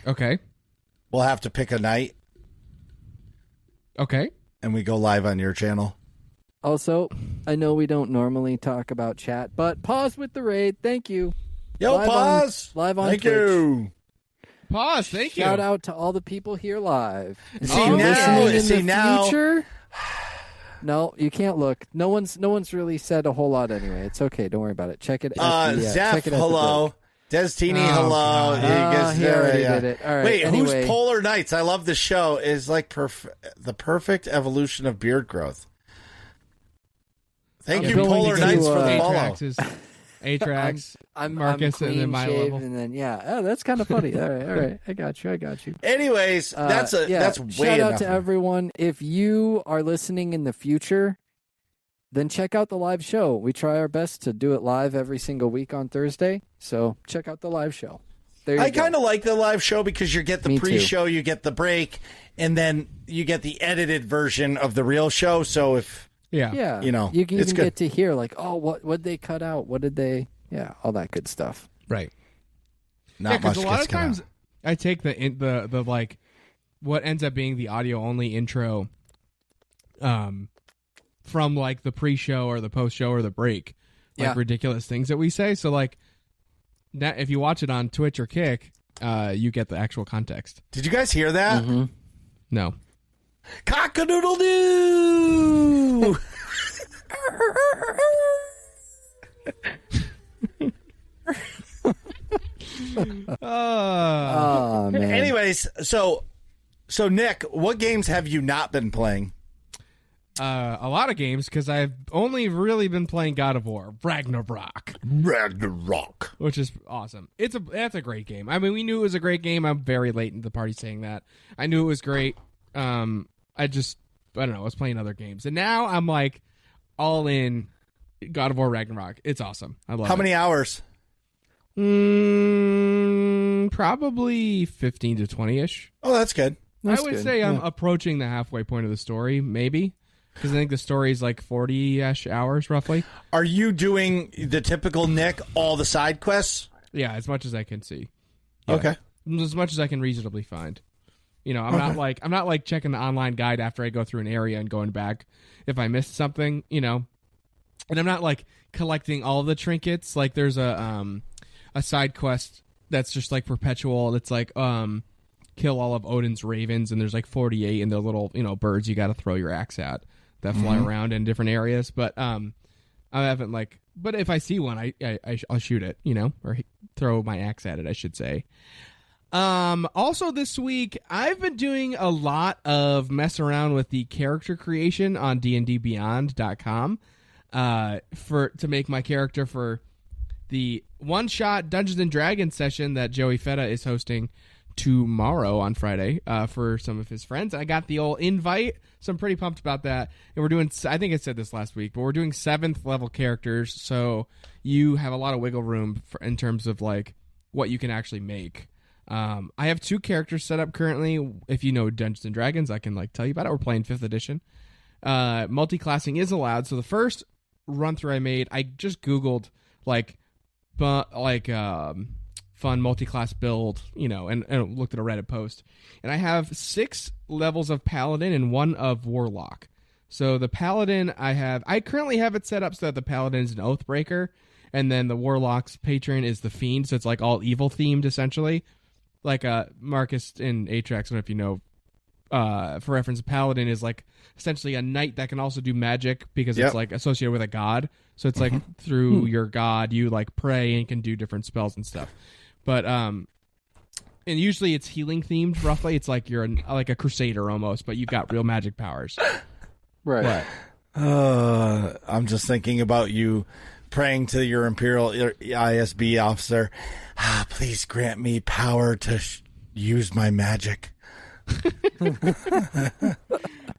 Okay. We'll have to pick a night, Okay. and we go live on your channel. Also, I know we don't normally talk about chat, but pause with the raid. Thank you. Yo, pause. Live on Thank Twitch. you. Pause. Thank you. Shout out to all the people here live. And See, if you're now- listening in see, the now- future. No, you can't look. No one's really said a whole lot anyway. It's okay. Don't worry about it. Check it. Zeph, check it at the hello. break. Destini, Oh, hello. God. You guys- He already did it. All right. Wait, anyway. who's Polar Knights? I love the show. Is like the perfect evolution of beard growth. Thank I'm you, going Polar to, Knights, for the Atrax follow. Atrax. I'm Marcus, and then my clean level. shaved, and then that's kind of funny. All right. I got you. Anyways, that's way shout out enough. to everyone. If you are listening in the future, then check out the live show. We try our best to do it live every single week on Thursday. So check out the live show. There you I go. kind of like the live show because you get the Me too. pre-show, you get the break, and then you get the edited version of the real show. So if Yeah. you can it's even good. get to hear like, oh, what they cut out? What did they? Yeah, all that good stuff. Right. not Because much a lot gets of cut out. times I take the like what ends up being the audio only intro from like the pre-show or the post-show or the break Yeah. ridiculous things that we say. So like, that, if you watch it on Twitch or Kick, you get the actual context. Did you guys hear that? Mm-hmm. No. Cock-a-doodle-doo! Oh man. Anyways, so Nick, what games have you not been playing? A lot of games, because I've only really been playing God of War Ragnarok, which is awesome. That's a great game. I mean, we knew it was a great game. I'm very late in the party saying that. I knew it was great. I don't know. I was playing other games, and now I'm like all in God of War Ragnarok. It's awesome. I love it. How many hours? Probably 15 to 20-ish. Oh, that's good. That's I would good. say I'm Yeah. approaching the halfway point of the story, maybe. Because I think the story is like 40-ish hours, roughly. Are you doing the typical Nick, all the side quests? Yeah, as much as I can see. Yeah. Okay. As much as I can reasonably find. You know, I'm not like checking the online guide after I go through an area and going back if I missed something, you know. And I'm not like collecting all the trinkets. Like there's a side quest that's just like perpetual. That's like kill all of Odin's ravens, and there's like 48 and they're little, you know, birds you got to throw your axe at that fly around in different areas. But I haven't like. But if I see one, I'll shoot it, you know, or throw my axe at it, I should say. Also this week, I've been doing a lot of mess around with the character creation on dndbeyond.com to make my character for the one-shot Dungeons and Dragons session that Joey Feta is hosting tomorrow on Friday for some of his friends. I got the old invite, so I'm pretty pumped about that. And we're doing, I think I said this last week, but we're doing 7th level characters, so you have a lot of wiggle room in terms of like what you can actually make. I have 2 characters set up currently. If you know Dungeons and Dragons, I can like tell you about it. We're playing 5th edition. Multi-classing is allowed. So the first run through I made, I just Googled fun multi-class build, you know, and looked at a Reddit post. And I have 6 levels of Paladin and 1 of Warlock. So the Paladin I currently have it set up so that the Paladin is an Oathbreaker, and then the Warlock's patron is the Fiend. So it's like all evil themed essentially. Like Marcus in Atrax, I don't know if you know, for reference, Paladin is like essentially a knight that can also do magic because it's like associated with a god. So it's like through your god, you like pray and can do different spells and stuff. But and usually it's healing themed. Roughly, it's like you're like a crusader almost, but you've got real magic powers. Right. I'm just thinking about you praying to your Imperial ISB officer. Please grant me power to use my magic.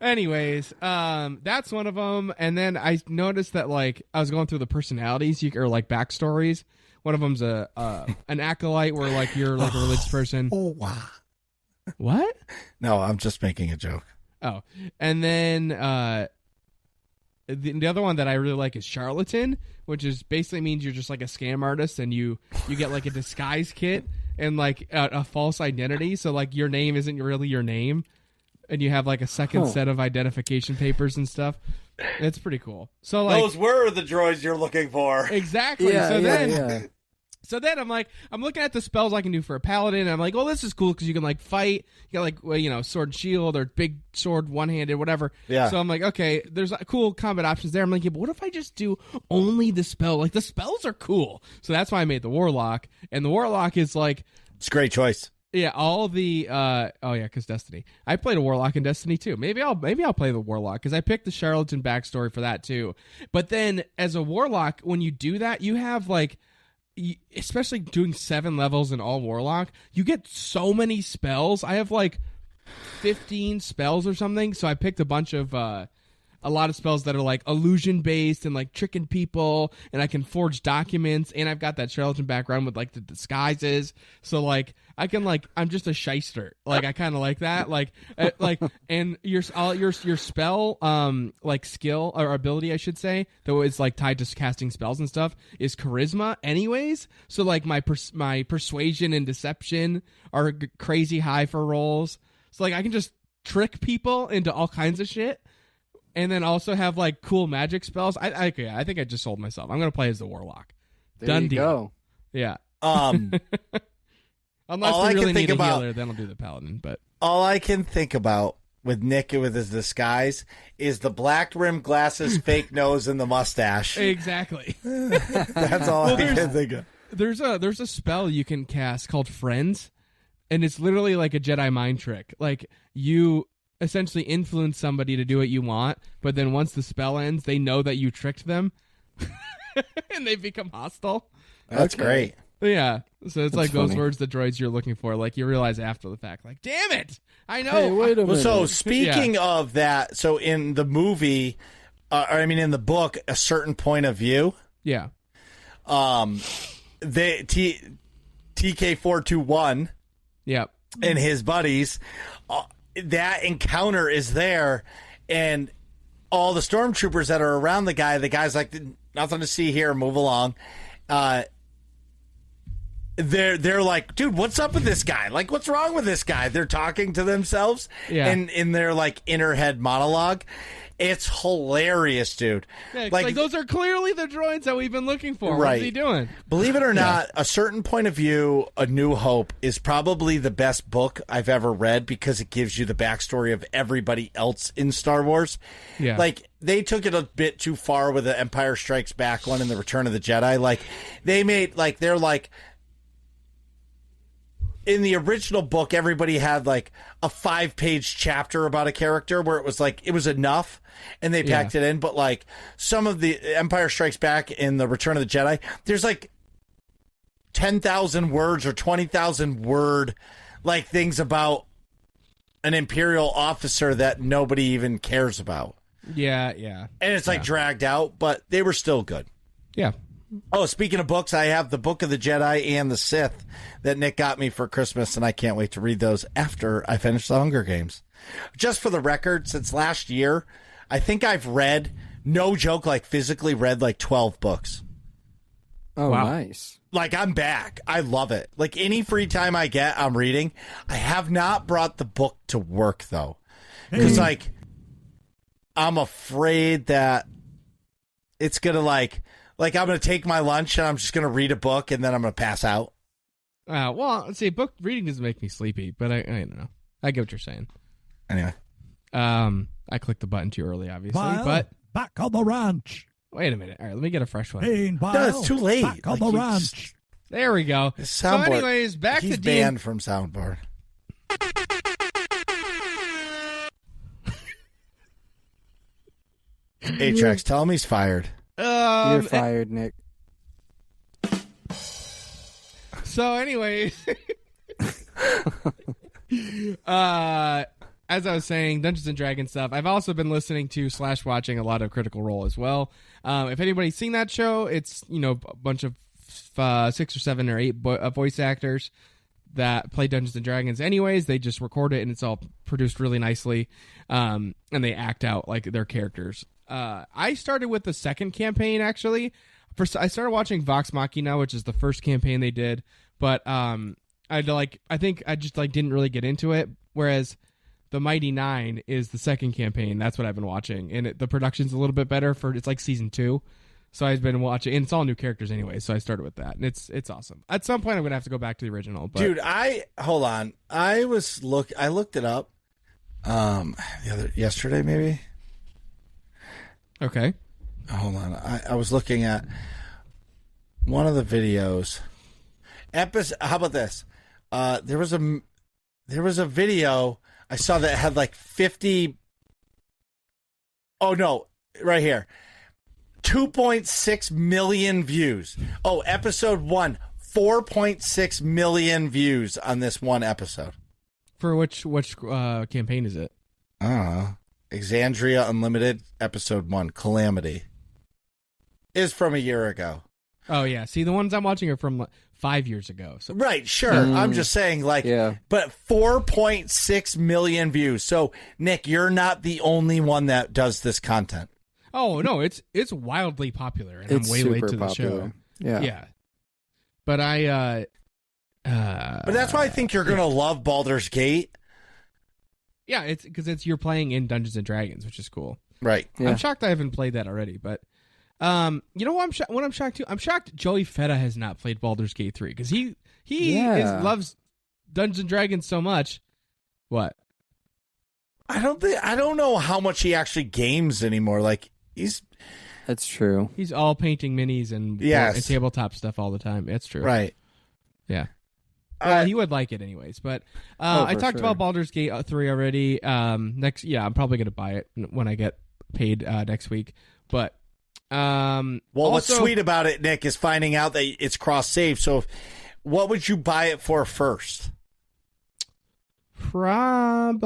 Anyways, that's one of them. And then I noticed that like I was going through the personalities or like backstories. One of them's an acolyte where like you're like a religious person. Oh wow! What? No, I'm just making a joke. Oh, and then the other one that I really like is charlatan, which is basically means you're just like a scam artist and you get like a disguise kit and like a false identity. So like your name isn't really your name, and you have like a second set of identification papers and stuff. It's pretty cool. So like those were the droids you're looking for. Exactly. So then I'm like, I'm looking at the spells I can do for a paladin, and I'm like, oh, this is cool because you can like fight. You got like, well, you know, sword and shield or big sword, one-handed, whatever. Yeah. So I'm like, okay, there's cool combat options there. I'm like, yeah, but what if I just do only the spell? Like the spells are cool. So that's why I made the warlock, and the warlock is like, it's a great choice. yeah, all the because Destiny. I played a warlock in Destiny too. Maybe I'll play the warlock because I picked the charlatan backstory for that too. But then as a warlock, when you do that, you have like, especially doing 7 levels in all warlock, you get so many spells. I have like 15 spells or something. So I picked a bunch of a lot of spells that are like illusion based and like tricking people, and I can forge documents, and I've got that charlatan background with like the disguises. So like I can like, I'm just a shyster. Like I kind of like that. Like and your spell like skill or ability, I should say, though it's like tied to casting spells and stuff, is charisma anyways. So like my persuasion and deception are crazy high for rolls. So like I can just trick people into all kinds of shit. and then also have like cool magic spells. I think I just sold myself. I'm gonna play as the warlock. Done deal. Go. Yeah. Unless we really need a healer, then I'll do the paladin. But all I can think about with Nick with his disguise is the black rimmed glasses, fake nose, and the mustache. Exactly. That's all I can think of. There's a spell you can cast called Friends, and it's literally like a Jedi mind trick. Like you essentially influence somebody to do what you want, but then once the spell ends, they know that you tricked them, and they become hostile. That's great. Yeah. So it's like those funny. words, the droids you're looking for. Like you realize after the fact, like, damn it, I know. Hey, wait a minute. So speaking of that, so in the movie, in the book, A Certain Point of View, Yeah. TK421 Yep. and his buddies, that encounter is there, and all the stormtroopers that are around the guy's like, nothing to see here, move along. They're like, dude, what's up with this guy? Like, what's wrong with this guy? They're talking to themselves, and in their like inner head monologue. It's hilarious, dude. Yeah, like those are clearly the droids that we've been looking for. Right. What's he doing? Believe it or not, A Certain Point of View, A New Hope is probably the best book I've ever read because it gives you the backstory of everybody else in Star Wars. Yeah. Like, they took it a bit too far with the Empire Strikes Back one and the Return of the Jedi. Like, they made, like, they're like, in the original book, everybody had like a 5-page chapter about a character where it was like, it was enough and they packed it in. But like some of the Empire Strikes Back in the Return of the Jedi, there's like 10,000 words or 20,000 word like things about an Imperial officer that nobody even cares about. Yeah, yeah. And it's like dragged out, but they were still good. Yeah. Oh, speaking of books, I have the Book of the Jedi and the Sith that Nick got me for Christmas, and I can't wait to read those after I finish the Hunger Games. Just for the record, since last year, I think I've read, no joke, like physically read like 12 books. Oh, Wow. nice. Like, I'm back. I love it. Like, any free time I get, I'm reading. I have not brought the book to work, though. Because, like, I'm afraid that it's going to, like, I'm going to take my lunch and I'm just going to read a book and then I'm going to pass out. Well, let's see. Book reading doesn't make me sleepy, but I don't know. I get what you're saying. Anyway. I clicked the button too early, obviously, but back on the ranch. wait a minute. All right, let me get a fresh one. No, it's too late. Back on Like, the you ranch. just- There we go. His So soundboard- anyways, back he's to D&D. banned from soundboard. Atrax, tell him he's fired. You're fired, Nick. So anyways, as I was saying, Dungeons and Dragons stuff. I've also been listening to / watching a lot of Critical Role as well. If anybody's seen that show, it's a bunch of 6 or 7 or 8 voice actors that play Dungeons and Dragons. Anyways, they just record it and it's all produced really nicely, and they act out like their characters. I started with the second campaign actually. First, I started watching Vox Machina, which is the first campaign they did, but I think I just didn't really get into it. Whereas the Mighty Nine is the second campaign. That's what I've been watching, and the production's a little bit better it's like season 2. So I've been watching, and it's all new characters anyway. So I started with that, and it's awesome. At some point, I'm gonna have to go back to the original. But Dude, hold on. I looked it up. Yesterday maybe. okay. Hold on. I was looking at one of the videos. How about this? There was a video I saw that had like 50. Oh no, right here. 2.6 million views. Oh, episode 1, 4.6 million views on this one episode. For which campaign is it? I don't know. Exandria Unlimited, episode 1, Calamity. Is from a year ago. Oh yeah. See, the ones I'm watching are from 5 years ago. So Right, sure. I'm just saying, but 4.6 million views. So, Nick, you're not the only one that does this content. oh no, it's wildly popular, and It's I'm way late to the popular. show. Yeah. But But that's why I think you're going to love Baldur's Gate. yeah, it's because you're playing in Dungeons and Dragons, which is cool. Right. Yeah. I'm shocked I haven't played that already. But you know what I'm shocked too? I'm shocked Joey Feta has not played Baldur's Gate 3 because he loves Dungeons and Dragons so much. What? I don't know how much he actually games anymore. Like That's true. He's all painting minis and and tabletop stuff all the time. That's true. Right. Yeah. Well, he would like it anyways. But I talked about Baldur's Gate 3 already. I'm probably going to buy it when I get paid next week. But what's sweet about it, Nick, is finding out that it's cross-save. So what would you buy it for first? Probably.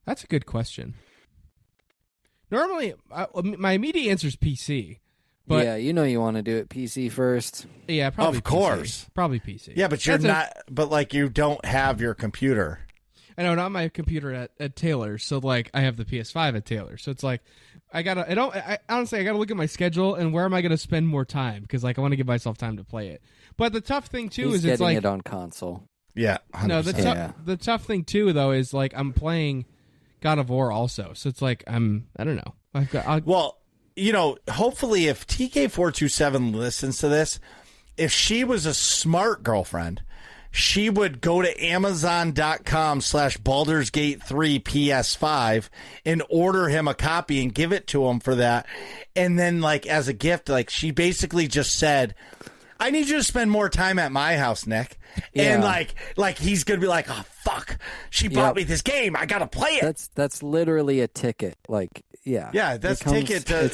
That's a good question. Normally, my immediate answer is PC. But yeah, you want to do it PC first. Yeah, probably. Of course, probably PC. Yeah, but but you don't have your computer. I know, not my computer at Taylor's. So like, I have the PS5 at Taylor's. So it's like, honestly, I gotta look at my schedule and where am I gonna spend more time because like I want to give myself time to play it. But the tough thing too is it's like it on console. Yeah, 100%. No, the tough thing too though is like I'm playing God of War also. So it's like I don't know. Hopefully if TK427 listens to this, if she was a smart girlfriend, she would go to Amazon.com/Baldur's Gate 3 PS5 and order him a copy and give it to him for that. And then like as a gift, like she basically just said, I need you to spend more time at my house, Nick. Yeah. And like he's going to be like, oh, fuck. She bought me this game. I got to play it. That's literally a ticket. Like, yeah. Yeah, that's a ticket to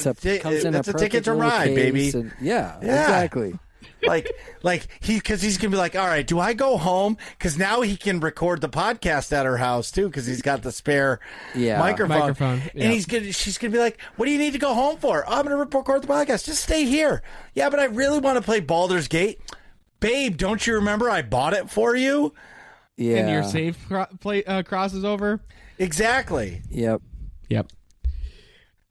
to ride, baby. And, yeah, exactly. Because he's gonna be like, all right, do I go home? Because now he can record the podcast at her house too, because he's got the spare microphone. Yeah. And she's gonna be like, what do you need to go home for? Oh, I'm gonna record the podcast. Just stay here. Yeah, but I really want to play Baldur's Gate, babe. Don't you remember I bought it for you? Yeah, and your save crosses over. Exactly. Yep.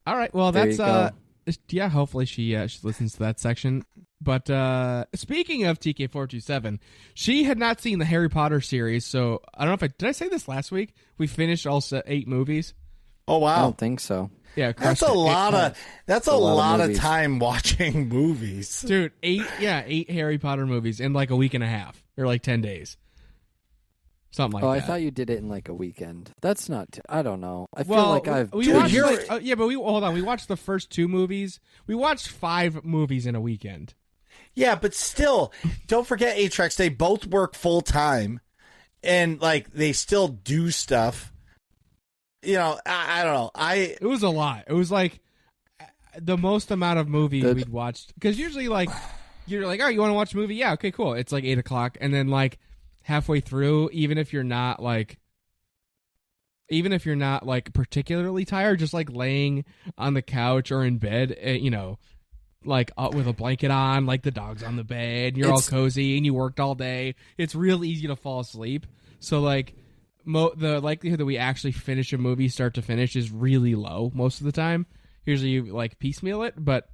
All right. Well, that's hopefully she listens to that section. But speaking of TK427, she had not seen the Harry Potter series, so I don't know if did I say this last week? We finished all 8 movies. Oh wow! I don't think so. Yeah, that's a lot of time watching movies, dude. 8 Harry Potter movies in like a week and a half, or like 10 days. Something like that. I thought you did it in like a weekend. That's not. I don't know. I feel well, like I've. We watched but hold on. We watched the first 2 movies. We watched 5 movies in a weekend. Yeah, but still, don't forget Atrax. They both work full time, and like they still do stuff. I don't know. It was a lot. It was like the most amount of movies we'd watched because usually like you're like, oh, you want to watch a movie? Yeah, okay, cool. It's like 8:00, and then like halfway through, even if you're not like particularly tired, just like laying on the couch or in bed, like with a blanket on, like the dog's on the bed, and you're all cozy, and you worked all day. It's real easy to fall asleep. So like the likelihood that we actually finish a movie start to finish is really low most of the time. Usually you like piecemeal it, but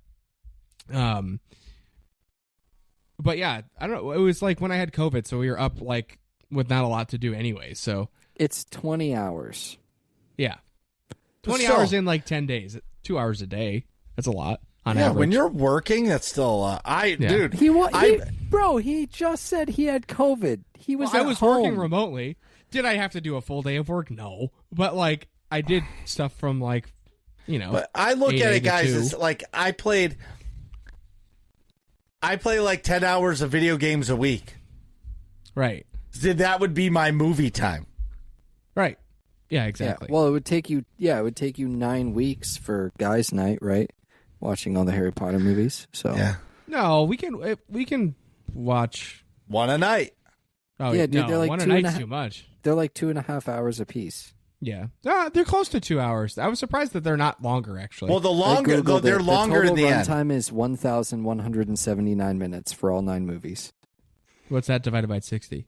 yeah, I don't know. It was like when I had COVID, so we were up like with not a lot to do anyway. So it's 20 hours. Yeah, 20 hours in like 10 days, 2 hours a day. That's a lot. On average. When you're working, that's still a lot. Dude, he just said he had COVID. He was. I was home. working remotely. Did I have to do a full day of work? No, but like I did stuff from like, But I look at it, guys. It's like I play like 10 hours of video games a week. Right. That would be my movie time. Right. Yeah. Exactly. Yeah. Well, it would take you. Yeah, it would take you 9 weeks for guys' night, right? Watching all the Harry Potter movies. So yeah. No, we can watch one a night. Oh yeah, dude, they're like one a night's too much. They're like 2.5 hours a piece. Yeah, they're close to 2 hours. I was surprised that they're not longer. Actually, well, they're longer in the end. The runtime is 1,179 minutes for all 9 movies. What's that divided by 60?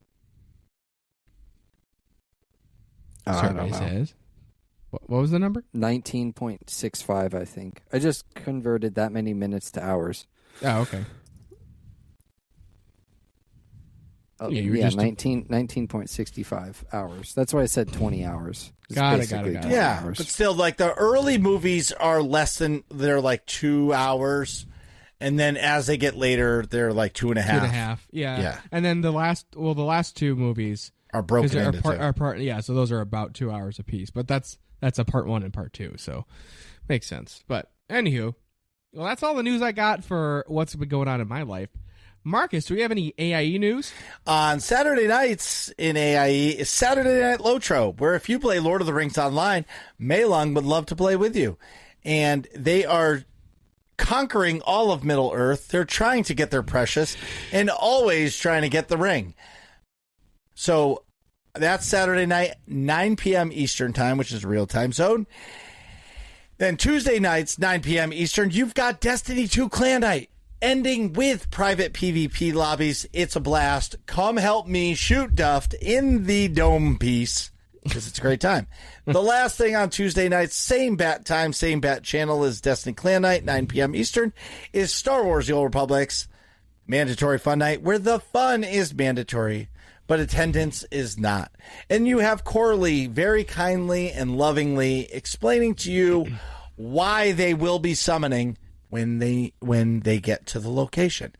Survey says. What was the number? 19.65, I think. I just converted that many minutes to hours. Oh, okay. Yeah, you were just 19.65 hours. That's why I said 20 hours. It's Got it. basically 20 Yeah, hours. but still, like the early movies are less than they're like 2 hours, and then as they get later, they're like 2.5. 2.5. Yeah. Yeah. And then the last two movies Are broken into two. are part. Yeah, so those are about 2 hours apiece. But that's a part 1 and part 2, so makes sense. But anywho, well, that's all the news I got for what's been going on in my life. Marcus, do we have any AIE news? On Saturday nights in AIE is Saturday Night Lotro, where if you play Lord of the Rings online, Meilung would love to play with you. And they are conquering all of Middle Earth. They're trying to get their precious and always trying to get the ring. So that's Saturday night, 9 p.m. Eastern time, which is real time zone. Then Tuesday nights, 9 p.m. Eastern, you've got Destiny 2 Clan Night, ending with private PvP lobbies. It's a blast. Come help me shoot Duft in the dome piece, because it's a great time. The last thing on Tuesday nights, same bat time, same bat channel as Destiny Clan Night, 9 p.m. Eastern, is Star Wars The Old Republic's mandatory fun night, where the fun is mandatory, but attendance is not. And you have Corley very kindly and lovingly explaining to you why they will be summoning when they get to the location.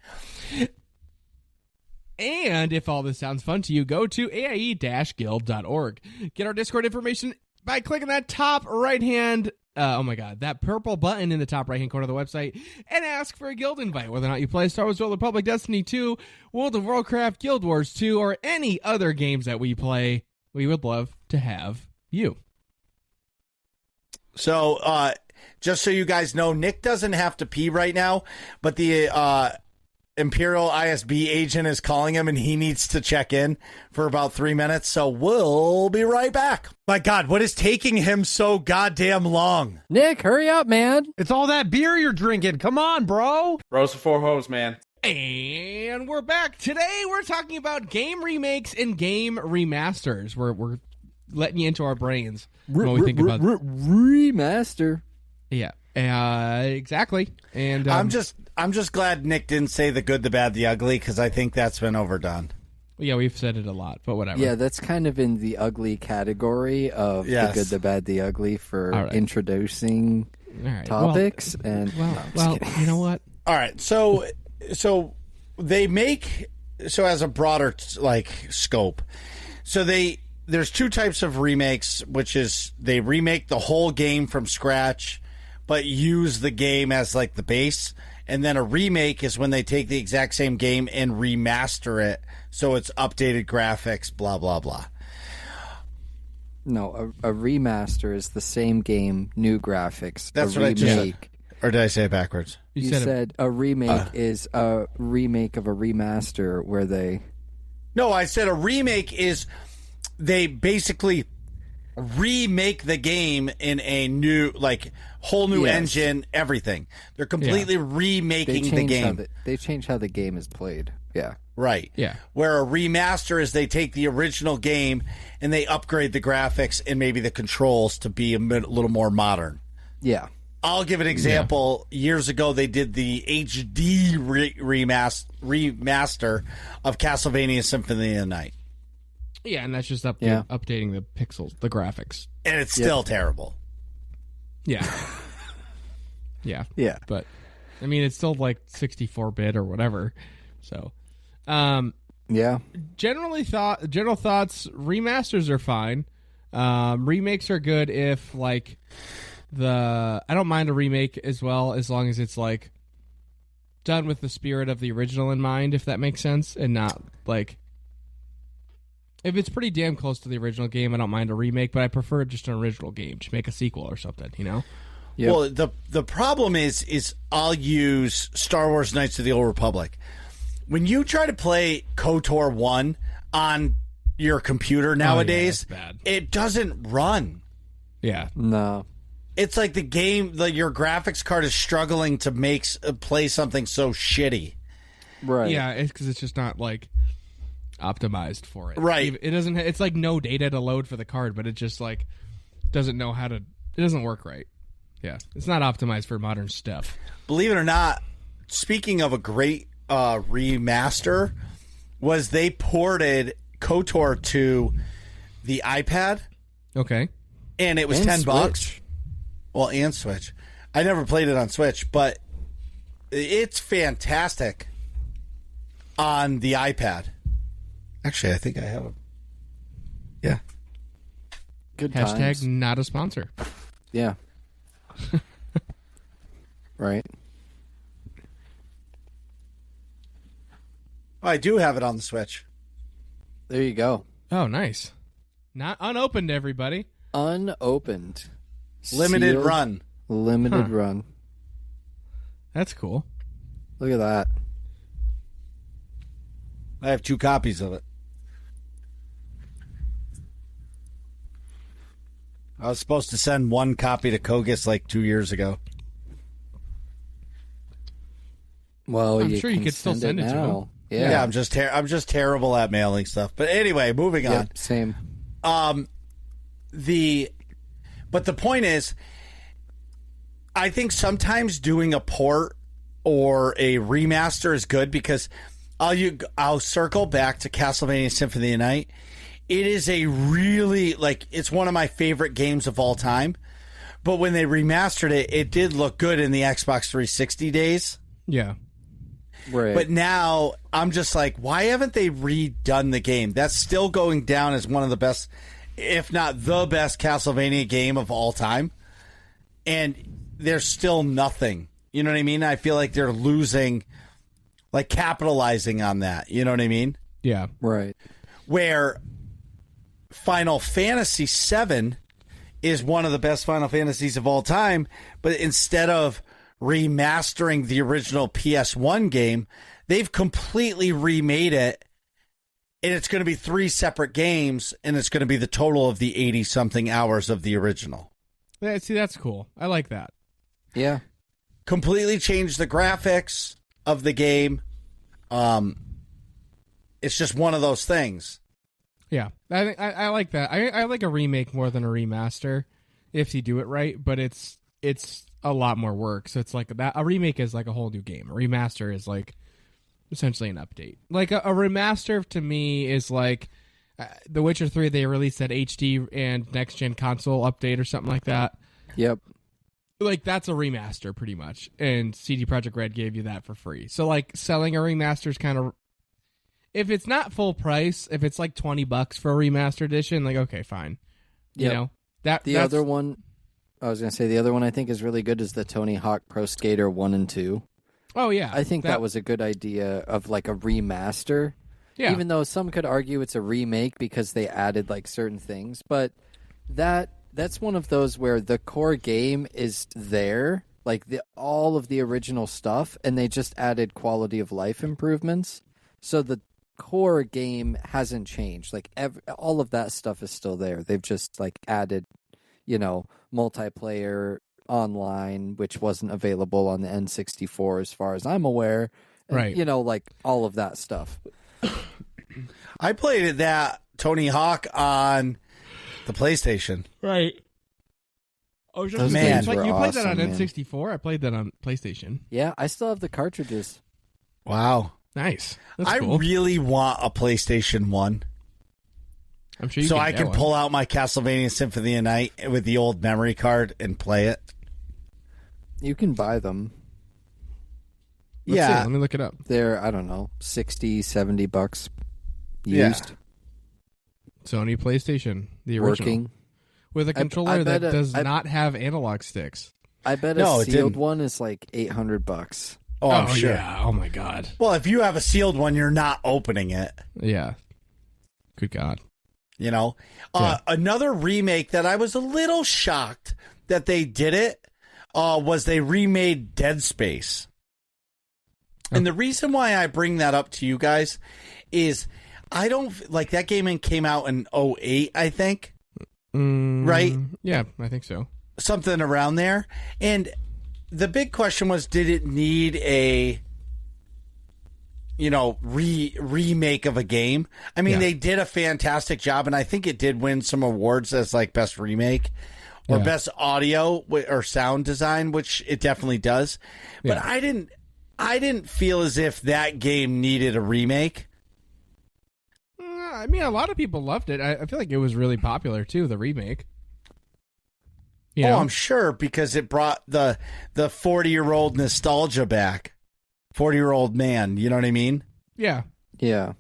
And if all this sounds fun to you, go to aie-guild.org. Get our Discord information by clicking that top right-hand, that purple button in the top right-hand corner of the website, and ask for a guild invite. Whether or not you play Star Wars: World of Republic, Destiny 2, World of Warcraft, Guild Wars 2, or any other games that we play, we would love to have you. So, just so you guys know, Nick doesn't have to pee right now, but the Imperial ISB agent is calling him, and he needs to check in for about 3 minutes, so we'll be right back. My God, what is taking him so goddamn long? Nick, hurry up, man. It's all that beer you're drinking. Come on, bro. Bros before hoes, man. And we're back. Today we're talking about game remakes and game remasters. We're letting you into our brains when we think about remaster. Yeah, exactly. And I'm just glad Nick didn't say the good, the bad, the ugly, because I think that's been overdone. yeah, we've said it a lot, but whatever. Yeah, that's kind of in the ugly category of Yes. the good, the bad, the ugly for All right. introducing All right. topics. and no, I'm just Well, kidding. you know what? All right, so they make as a broader scope. So there's two types of remakes, which is they remake the whole game from scratch, but use the game as like the base. And then a remake is when they take the exact same game and remaster it, so it's updated graphics, blah blah blah. No, a remaster is the same game, new graphics. That's a what I just said. remake. Or did I say it backwards? You said said a remake is a remake of a remaster where they... No, I said a remake is they basically remake the game in a new, whole new Yes. engine, everything. They're completely remaking the game. They change how the game is played. Yeah. Right. Yeah. Where a remaster is they take the original game and they upgrade the graphics and maybe the controls to be a little more modern. Yeah. I'll give an example. Years ago, they did the HD remaster of Castlevania Symphony of the Night. Yeah, and that's just Yeah. updating the pixels, the graphics. And it's still terrible. Yeah. Yeah. Yeah. But I mean, it's still like 64-bit or whatever. So, Yeah. general thoughts, remasters are fine. Remakes are good if I don't mind a remake as well, as long as it's done with the spirit of the original in mind, if that makes sense, and not if it's pretty damn close to the original game, I don't mind a remake, but I prefer just an original game. Just make a sequel or something, you know? Yep. Well, the problem is I'll use Star Wars Knights of the Old Republic. When you try to play KOTOR 1 on your computer nowadays, that's bad. it doesn't run. Yeah. No. It's like the game, your graphics card is struggling to play something so shitty. Right. Yeah, it's because it's just not optimized for it. Right. It doesn't. It's no data to load for the card, but it just doesn't know how to. It doesn't work right. Yeah, it's not optimized for modern stuff. Believe it or not, speaking of a great remaster, was they ported KOTOR to the iPad, Okay. and it was And $10. Switch. Well, and Switch. I never played it on Switch, but it's fantastic on the iPad. Actually, I think I have a... Yeah. Good Hashtag times. not a sponsor. Yeah. Right. Oh, I do have it on the Switch. There you go. Oh, nice. Not unopened, everybody. Unopened. Limited Sealed, run. Limited Huh. run. That's cool. Look at that. I have 2 copies of it. I was supposed to send 1 copy to Kogus like 2 years ago. Well, I'm you sure you can could still send it to now. him. Yeah. Yeah, I'm just terrible at mailing stuff. But anyway, moving on. Yep, same. But the point is, I think sometimes doing a port or a remaster is good because I'll circle back to Castlevania Symphony of the Night. It is a really, it's one of my favorite games of all time. But when they remastered it, it did look good in the Xbox 360 days. Yeah. Right. But now I'm just like, why haven't they redone the game? That's still going down as one of the best, if not the best Castlevania game of all time. And there's still nothing. You know what I mean? I feel like they're losing, capitalizing on that. You know what I mean? Yeah. right. Where Final Fantasy VII is one of the best Final Fantasies of all time, but instead of remastering the original PS1 game, they've completely remade it, and it's going to be 3 separate games, and it's going to be the total of the 80-something hours of the original. Yeah, see, that's cool. I like that. Yeah. Completely changed the graphics of the game. It's just one of those things. Yeah, I like that. I like a remake more than a remaster if you do it right, but it's a lot more work. So it's like that. A remake is like a whole new game. A remaster is like essentially an update. Like a remaster to me is like The Witcher 3. They released that HD and next gen console update or something like that. Yep. Like that's a remaster pretty much, and CD Projekt Red gave you that for free. So like selling a remaster is kind of, if it's not full price, if it's like $20 for a remaster edition, like okay, fine. You Yep. know The that's, other one, I was going to say, the other one I think is really good is the Tony Hawk Pro Skater 1 and 2. Oh yeah, I think that was a good idea of like a remaster. yeah. Even though some could argue it's a remake because they added like certain things, but that's one of those where the core game is there, like all of the original stuff, and they just added quality of life improvements. So the core game hasn't changed. Like all of that stuff is still there. They've just like added, multiplayer online, which wasn't available on the N64 as far as I'm aware. And, Right. like all of that stuff. I played that Tony Hawk on the PlayStation. right. I was just Those Man. games like were you played that on awesome, man. N64. I played that on PlayStation. Yeah, I still have the cartridges. Wow. Nice. That's I cool. really want a PlayStation 1 I'm sure you so can I get can one. pull out my Castlevania Symphony of the Night with the old memory card and play it. You can buy them. Let's see. Let me look it up. They're, I don't know, $60, $70 Yeah. used, Sony PlayStation, the original, working. with a controller bet that does I- not have analog sticks. I bet No, a it sealed didn't. one is like $800. Oh, I'm sure. Yeah. Oh my god. Well, if you have a sealed one, you're not opening it. Yeah. Good God. Yeah. Another remake that I was a little shocked that they did it was they remade Dead Space. And the reason why I bring that up to you guys is I don't like that game came out in 2008, I think. Right? Yeah, I think so. Something around there. And the big question was, did it need a remake of a game? I mean, Yeah. they did a fantastic job, and I think it did win some awards as like best remake or Yeah. best audio or sound design, which it definitely does. But Yeah. I didn't feel as if that game needed a remake. I mean, a lot of people loved it. I feel like it was really popular too. The remake. You know? I'm sure because it brought the 40-year-old nostalgia back. 40-year-old man, you know what I mean? Yeah. Yeah.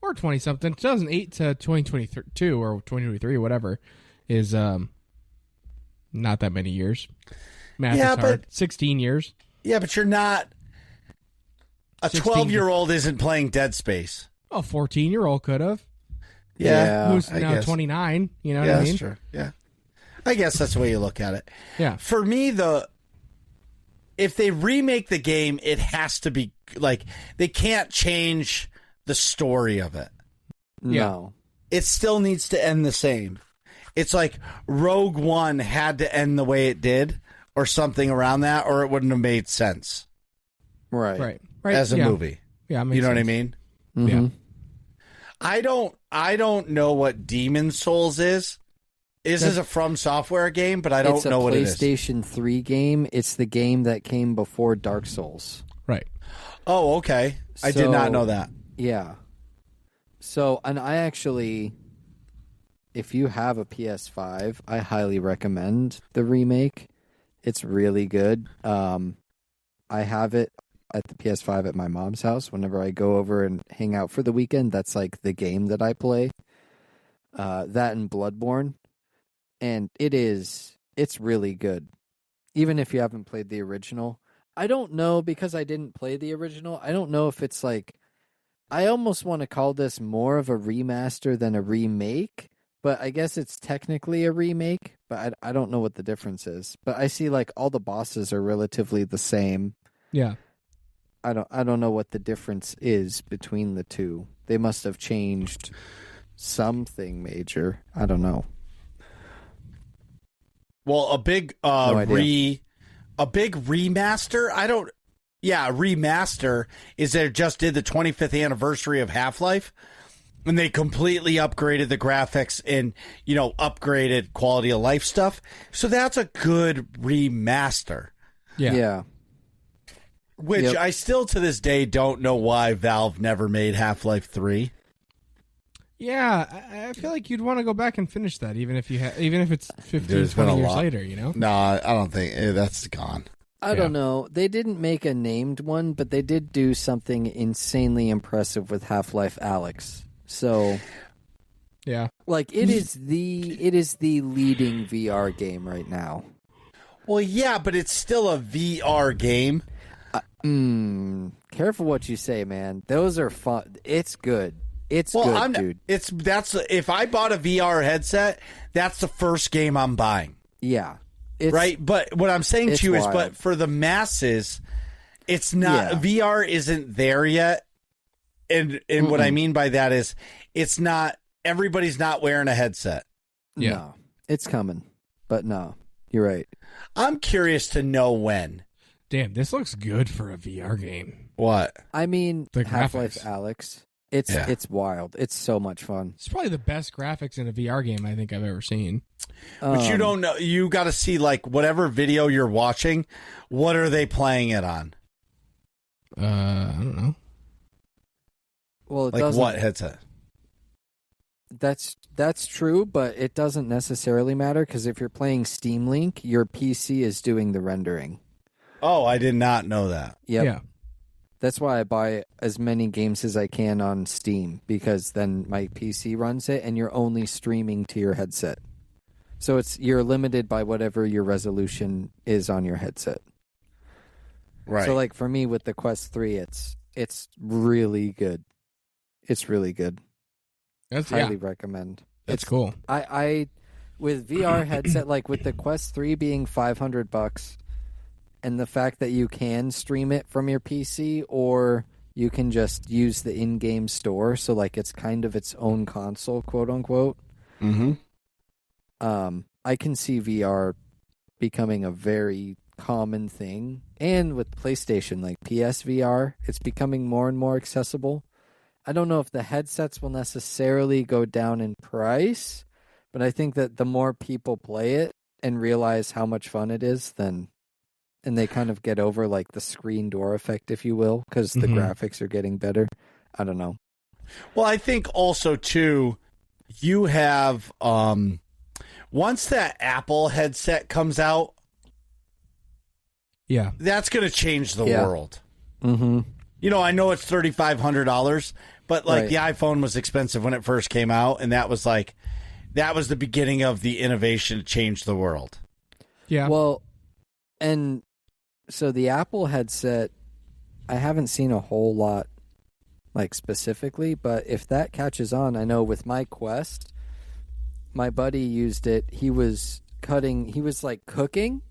Or 20-something. 2008 to 2022 or 2023 or whatever is not that many years. Math is hard. 16 years. Yeah, but you're not... A 16. 12-year-old isn't playing Dead Space. A 14-year-old could have. Yeah. Who's I now guess. 29. You know what Yeah, I mean? that's true. Yeah. I guess that's the way you look at it. Yeah. For me, if they remake the game, it has to be like they can't change the story of it. No. It still needs to end the same. It's like Rogue One had to end the way it did, or something around that, or it wouldn't have made sense Right. Right. as a movie. Yeah. You know what I mean? Mhm. Yeah. I don't know what Demon Souls is. This is a From Software game, but I don't know what it is. It's a PlayStation 3 game. It's the game that came before Dark Souls. Right. Oh, okay. I did not know that. Yeah. So, and I actually, if you have a PS5, I highly recommend the remake. It's really good. I have it at the PS5 at my mom's house. Whenever I go over and hang out for the weekend, that's like the game that I play. That and Bloodborne. And it's really good. Even if you haven't played the original. I don't know, because I didn't play the original, I don't know if it's like, I almost want to call this more of a remaster than a remake, but I guess it's technically a remake, but I don't know what the difference is. But I see like all the bosses are relatively the same. Yeah. I don't know what the difference is between the two. They must have changed something major. I don't know. Well, a big remaster. Remaster is they just did the 25th anniversary of Half-Life, and they completely upgraded the graphics and upgraded quality of life stuff. So that's a good remaster. Yeah. Which I still to this day don't know why Valve never made Half-Life 3. Yeah, I feel like you'd want to go back and finish that, even if it's 15, it's been 20 a years lot. later, you know? No, I don't think that's gone. I don't know. They didn't make a named one, but they did do something insanely impressive with Half-Life Alyx. So, Yeah. like, it is the leading VR game right now. Well, yeah, but it's still a VR game. Careful what you say, man. Those are fun. It's good. It's good, dude. If I bought a VR headset, that's the first game I'm buying. Yeah. Right? But what I'm saying to you is, wild. but for the masses, it's not, VR isn't there yet. And what I mean by that is, it's not, everybody's not wearing a headset. Yeah. No, it's coming. But no, you're right. I'm curious to know when. Damn, this looks good for a VR game. What? I mean, The Half-Life graphics. Alyx. It's wild. It's so much fun. It's probably the best graphics in a VR game I think I've ever seen. But you don't know. You got to see, like, whatever video you're watching, what are they playing it on? I don't know. Well, it Like, doesn't. what headset? That's true, but it doesn't necessarily matter, because if you're playing Steam Link, your PC is doing the rendering. Oh, I did not know that. Yep. Yeah. That's why I buy as many games as I can on Steam, because then my PC runs it and you're only streaming to your headset. So you're limited by whatever your resolution is on your headset. Right. So like for me with the Quest 3, it's really good. It's really good. That's Highly recommend. That's cool. I with VR headset, like with the Quest 3 being $500, and the fact that you can stream it from your PC, or you can just use the in-game store, so like it's kind of its own console, quote unquote. Mm-hmm. I can see VR becoming a very common thing, and with PlayStation, like PSVR, it's becoming more and more accessible. I don't know if the headsets will necessarily go down in price, but I think that the more people play it and realize how much fun it is, and they kind of get over like the screen door effect, if you will, because the graphics are getting better. I don't know. Well, I think also too, you have once that Apple headset comes out, Yeah. that's going to change the world. Mm-hmm. You know, I know it's $3,500, but like Right. the iPhone was expensive when it first came out, and that was the beginning of the innovation to change the world. Yeah. Well, and so the Apple headset, I haven't seen a whole lot like specifically, but if that catches on, I know with my Quest, my buddy used it. He was like cooking,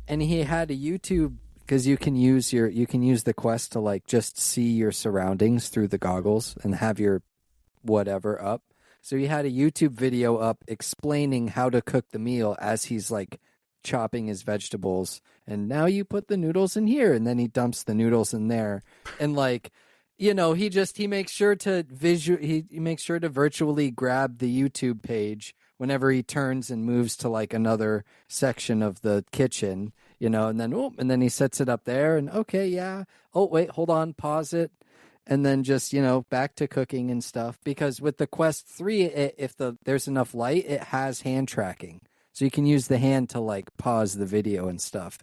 and he had a YouTube, because you can use the Quest to like just see your surroundings through the goggles and have your whatever up. So he had a YouTube video up explaining how to cook the meal as he's like chopping his vegetables, and now you put the noodles in here, and then he dumps the noodles in there, and like, you know, he makes sure to he makes sure to virtually grab the YouTube page whenever he turns and moves to like another section of the kitchen, you know, and then he sets it up there, and okay, yeah, oh wait, hold on, pause it, and then just, you know, back to cooking and stuff. Because with the Quest 3, if there's enough light, it has hand tracking. So you can use the hand to like pause the video and stuff.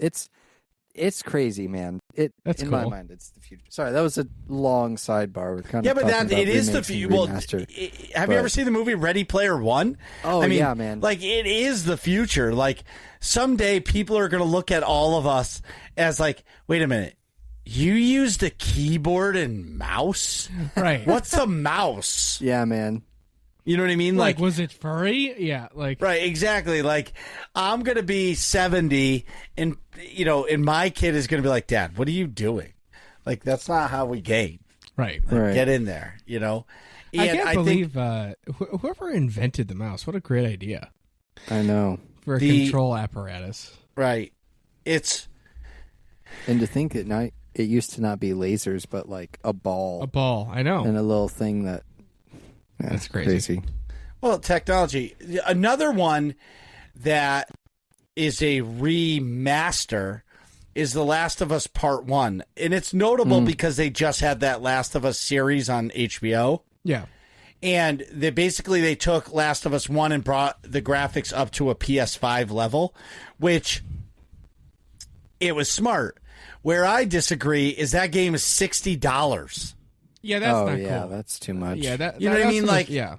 It's crazy, man. That's in cool. my mind, it's the future. Sorry, that was a long sidebar. We're kind Yeah, of but talking about it is the remakes and future. Well, remastered. have you ever seen the movie Ready Player One? Oh, I mean, yeah, man. Like, it is the future. Like, someday people are going to look at all of us as like, wait a minute, you used a keyboard and mouse? Right. What's a mouse? Yeah, man. You know what I mean? Like, was it furry? Yeah, like right, exactly. Like, I'm going to be 70, and, you know, and my kid is going to be like, Dad, what are you doing? Like, that's not how we game. right. Like, Right. get in there, you know? And I can't think believe whoever invented the mouse. What a great idea I know. for a The- control apparatus. right. It's And to think that it used to not be lasers, but like a ball A ball. I know. and a little thing that. Yeah, That's crazy. well, technology. Another one that is a remaster is The Last of Us Part 1. And it's notable because they just had that Last of Us series on HBO. Yeah. And they took Last of Us 1 and brought the graphics up to a PS5 level, which it was smart. Where I disagree is that game is $60. Yeah, that's oh not yeah, cool. that's too much. Yeah, that You know what I that's mean? sort of- Like- yeah.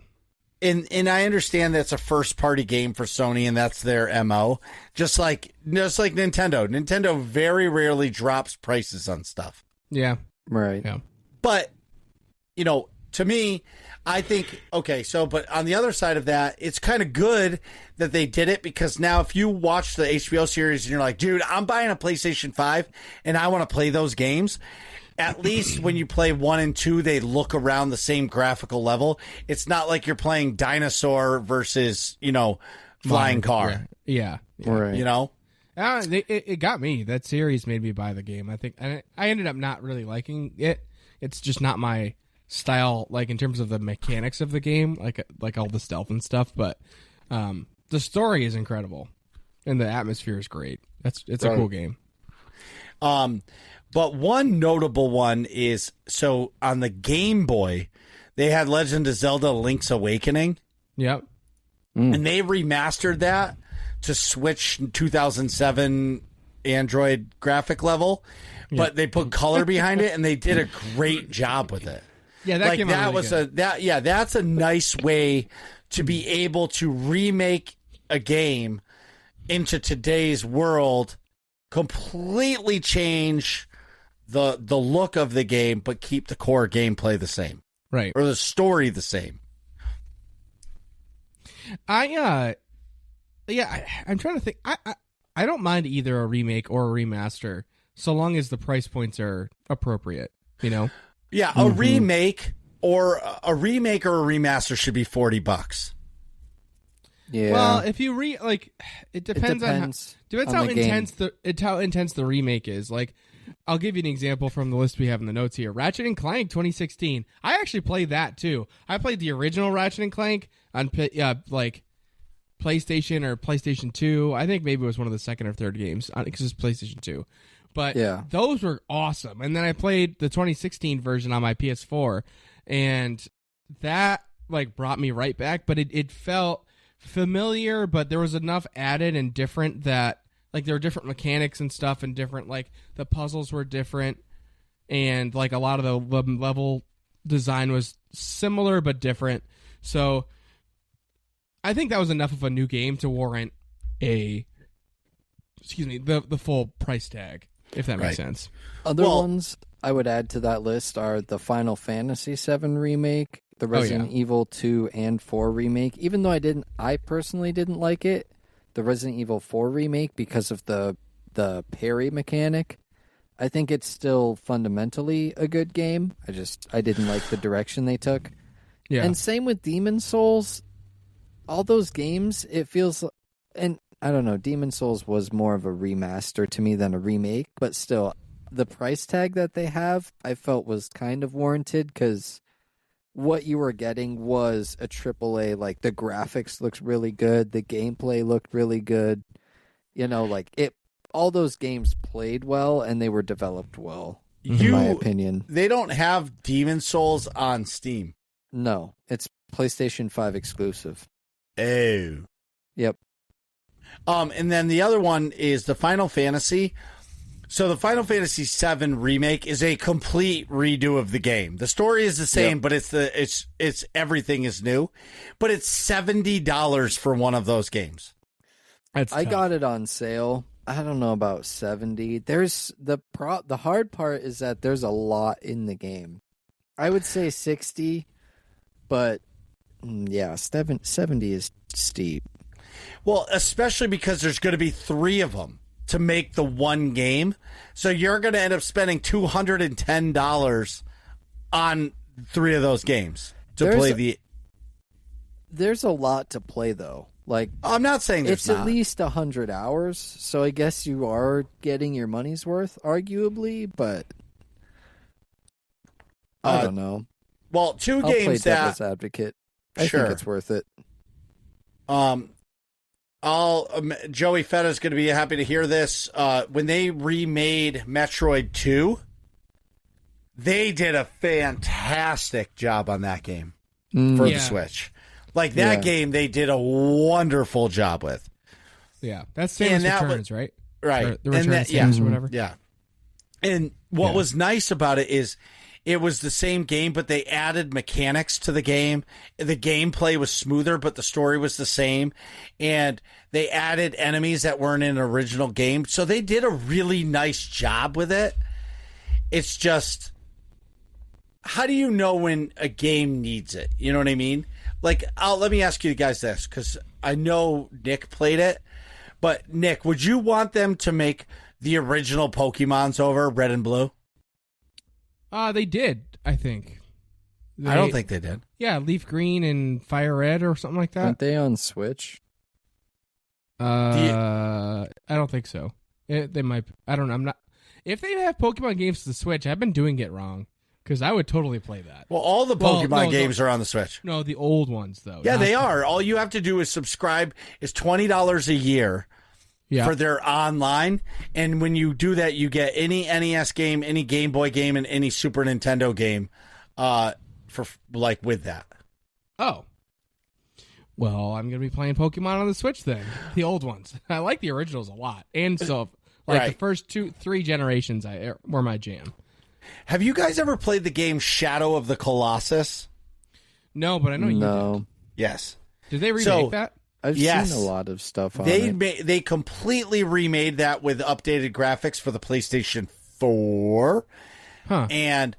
And I understand that's a first party game for Sony and that's their MO. Just like Nintendo. Nintendo very rarely drops prices on stuff. Yeah. Right. Yeah. But, you know, to me, I think, okay, so, but on the other side of that, it's kind of good that they did it, because now if you watch the HBO series and you're like, dude, I'm buying a PlayStation 5 and I want to play those games, at least when you play 1 and 2, they look around the same graphical level. It's not like you're playing dinosaur versus, you know, flying car, Yeah. Right. you know? It got me. That series made me buy the game. I think I ended up not really liking it. It's just not my style, like in terms of the mechanics of the game, like all the stealth and stuff. But the story is incredible, and the atmosphere is great. It's a cool game. But one notable one is, so on the Game Boy, they had Legend of Zelda Link's Awakening, Yep. and they remastered that to Switch 2007 Android graphic level, but they put color behind it, and they did a great job with it. Yeah, that came out really good. That's a nice way to be able to remake a game into today's world, completely change the look of the game, but keep the core gameplay the same, Right. or the story the same. I'm trying to think. I don't mind either a remake or a remaster, so long as the price points are appropriate. You know. Yeah, a remake or a remaster should be $40. Yeah. Well, if you it depends, depends on on how the game. intense the remake is. Like, I'll give you an example from the list we have in the notes here. Ratchet and Clank 2016. I actually played that too. I played the original Ratchet and Clank on like PlayStation or PlayStation 2. I think maybe it was one of the second or third games because it's PlayStation 2. But Yeah. those were awesome. And then I played the 2016 version on my PS4, and that like brought me right back, but it felt familiar, but there was enough added and different that like there were different mechanics and stuff and different, like the puzzles were different and like a lot of the level design was similar but different. So I think that was enough of a new game to warrant the full price tag, if that makes sense. Other ones I would add to that list are the Final Fantasy VII Remake, the Resident Evil 2 and 4 Remake. Even though I personally didn't like it, the Resident Evil 4 Remake, because of the parry mechanic, I think it's still fundamentally a good game. I didn't like the direction they took. Yeah. And same with Demon's Souls. All those games, it feels, and I don't know, Demon's Souls was more of a remaster to me than a remake, but still, the price tag that they have, I felt was kind of warranted because what you were getting was a AAA. Like the graphics looked really good, the gameplay looked really good. You know, like all those games played well and they were developed well. In my opinion, they don't have Demon's Souls on Steam. No, it's PlayStation 5 exclusive. Oh. Yep. And then the other one is the Final Fantasy. So the Final Fantasy VII Remake is a complete redo of the game. The story is the same, but it's everything is new. But it's $70 for one of those games. I got it on sale. I don't know about 70. There's the hard part is that there's a lot in the game. I would say 60, but yeah, 70 is steep. Well, especially because there's going to be 3 of them to make the one game. So you're going to end up spending $210 on 3 of those games to play the... There's a lot to play, though. Like, I'm not saying it's at least 100 hours, so I guess you are getting your money's worth, arguably, but I don't know. Well, 2 I'll games play that... devil's advocate. I think it's worth it. Joey Fetta's going to be happy to hear this. When they remade Metroid 2, they did a fantastic job on that game for the Switch. Like that game, they did a wonderful job with. Yeah, that's Samus Returns, right? Right. Or the Return of Samus or whatever. Yeah. And what was nice about it is it was the same game, but they added mechanics to the game. The gameplay was smoother, but the story was the same. And they added enemies that weren't in an original game. So they did a really nice job with it. It's just, how do you know when a game needs it? You know what I mean? Like, let me ask you guys this, because I know Nick played it. But, Nick, would you want them to make the original Pokemons over Red and Blue? They did, I think. I don't think they did. Yeah, Leaf Green and Fire Red or something like that. Aren't they on Switch? I don't think so. They might. I don't know. I'm not. If they have Pokemon games to the Switch, I've been doing it wrong. Because I would totally play that. Well, all the Pokemon games are on the Switch. No, the old ones, though. Yeah, they are. All you have to do is subscribe. It's $20 a year for their online. And when you do that, you get any NES game, any Game Boy game, and any Super Nintendo game with that. Oh. Well, I'm going to be playing Pokemon on the Switch then. The old ones. I like the originals a lot. And so, the first 2-3 generations were my jam. Have you guys ever played the game Shadow of the Colossus? No, but I know you did. Yes. Did they remake that? I've seen a lot of stuff on it. They completely remade that with updated graphics for the PlayStation 4. Huh. And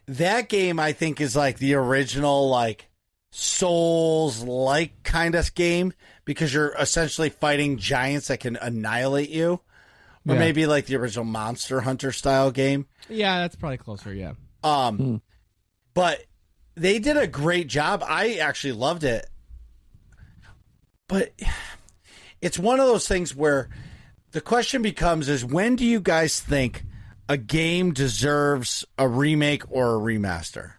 that game, I think, is like the original, like, Souls-like kind of game because you're essentially fighting giants that can annihilate you. Or maybe like the original Monster Hunter style game. Yeah, that's probably closer, yeah. But they did a great job. I actually loved it. But it's one of those things where the question becomes is when do you guys think a game deserves a remake or a remaster?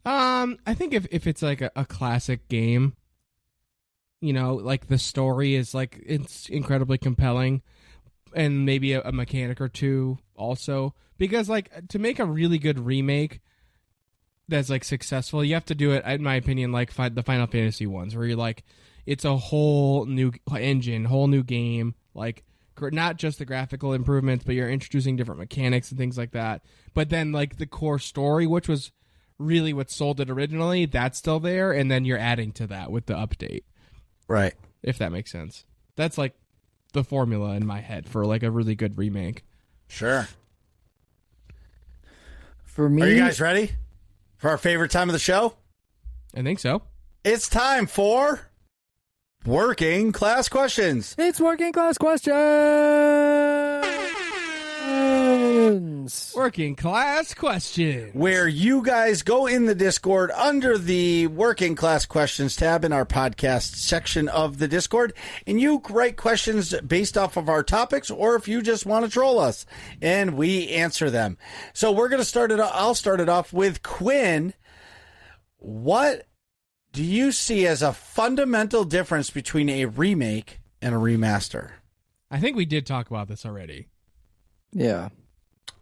I think if it's like a classic game, you know, like the story is like it's incredibly compelling and maybe a mechanic or two also, because like to make a really good remake, that's like successful, you have to do it, in my opinion, like the Final Fantasy ones, where you're like, it's a whole new engine, whole new game, like not just the graphical improvements, but you're introducing different mechanics and things like that. But then like the core story, which was really what sold it originally, that's still there, and then you're adding to that with the update. Right. If that makes sense. That's like the formula in my head for like a really good remake. Sure. For me, Are you guys ready for our favorite time of the show? I think so. It's time for Working Class Questions. it's working class questions. Working class question. Where you guys go in the Discord under the Working Class Questions tab in our podcast section of the Discord, and you write questions based off of our topics, or if you just want to troll us, and we answer them. So we're going to start it. I'll start it off with Quinn. What do you see as a fundamental difference between a remake and a remaster? I think we did talk about this already. Yeah.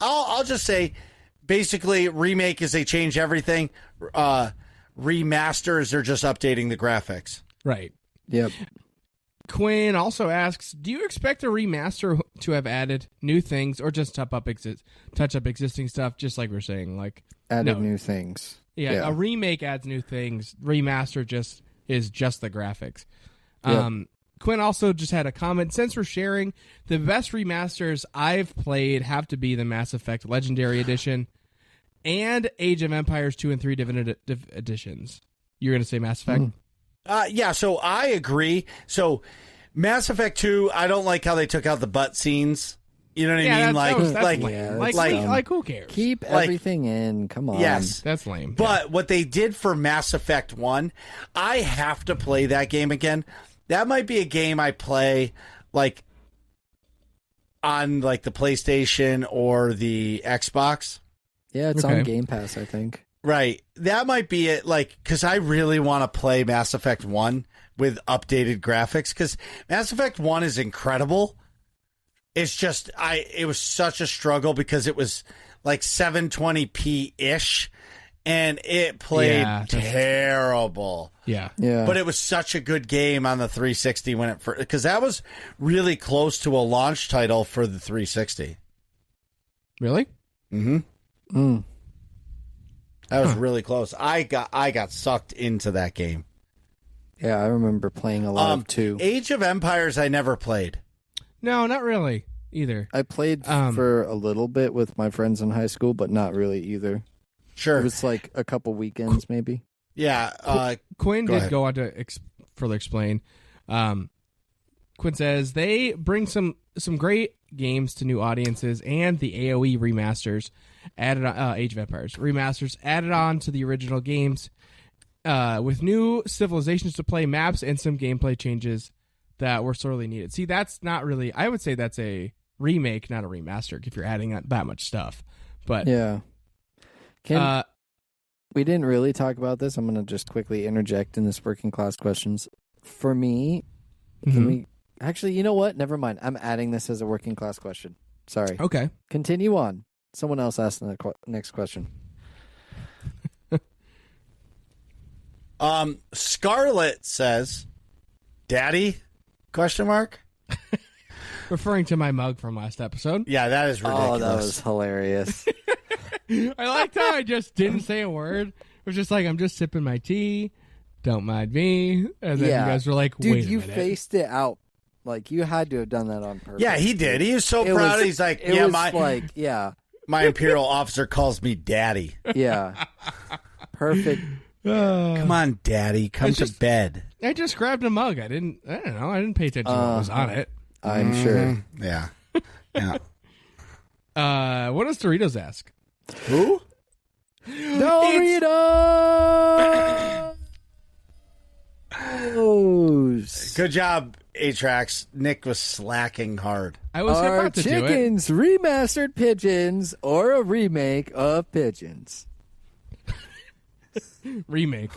I'll just say, basically, remake is they change everything. Remasters, they're just updating the graphics. Right. Yep. Quinn also asks, do you expect a remaster to have added new things or just touch up existing stuff, just like we're saying? Like Added new things. Yeah, a remake adds new things. Remaster just is just the graphics. Yep. Quinn also just had a comment. Since we're sharing, the best remasters I've played have to be the Mass Effect Legendary Edition and Age of Empires 2 and 3 Definitive Editions. You're going to say Mass Effect? Yeah, so I agree. So Mass Effect 2, I don't like how they took out the butt scenes. You know what I mean? That's Like, lame. that's dumb. Like, who cares? Keep everything in. Come on. yes. That's lame. But what they did for Mass Effect 1, I have to play that game again. That might be a game I play like on like the PlayStation or the Xbox. Yeah, it's Okay. on Game Pass, I think. Right. That might be it, like, because I really want to play Mass Effect 1 with updated graphics, because Mass Effect 1 is incredible. It's just, it was such a struggle because it was like 720p-ish, and it played terrible. Yeah. Yeah. But it was such a good game on the 360 when it first, because that was really close to a launch title for the 360. Really? Mm-hmm. That was really close. I got sucked into that game. Yeah, I remember playing a lot of 2. Age of Empires, I never played. No, not really either. I played for a little bit with my friends in high school, but not really either. Sure. It was like a couple weekends, maybe. Yeah. Quinn Go did ahead. go on to further explain. Quinn says they bring some great games to new audiences, and the AoE remasters added on, Age of Empires remasters added on to the original games with new civilizations to play, maps, and some gameplay changes that were sorely needed. See, that's not really. I would say that's a remake, not a remaster, if you're adding that much stuff. But Yeah. We didn't really talk about this. I'm going to just quickly interject in this working class questions. For me, can we... Actually, you know what? Never mind. I'm adding this as a working class question. Sorry. Okay. Continue on. Someone else ask the next question. Scarlett says, "Daddy?" Question mark. Referring to my mug from last episode. Yeah, that is ridiculous. Oh, that was hilarious. I liked how I just didn't say a word. It was just like, I'm just sipping my tea. Don't mind me. And then you guys were like, dude, wait a you minute. faced it out. Like, you had to have done that on purpose. Yeah, he did. He was so It proud. was- He's like, It "Yeah, was my imperial officer calls me daddy. yeah. Perfect. Come on, daddy, come It's to just- bed." I just grabbed a mug. I don't know. I didn't pay attention to what was on it. I'm sure. Yeah. Yeah. What does Doritos ask? Who? Doritos! Good job, Atrax. Nick was slacking hard. I was Are about to do it. chickens remastered pigeons or a remake of pigeons? Remake.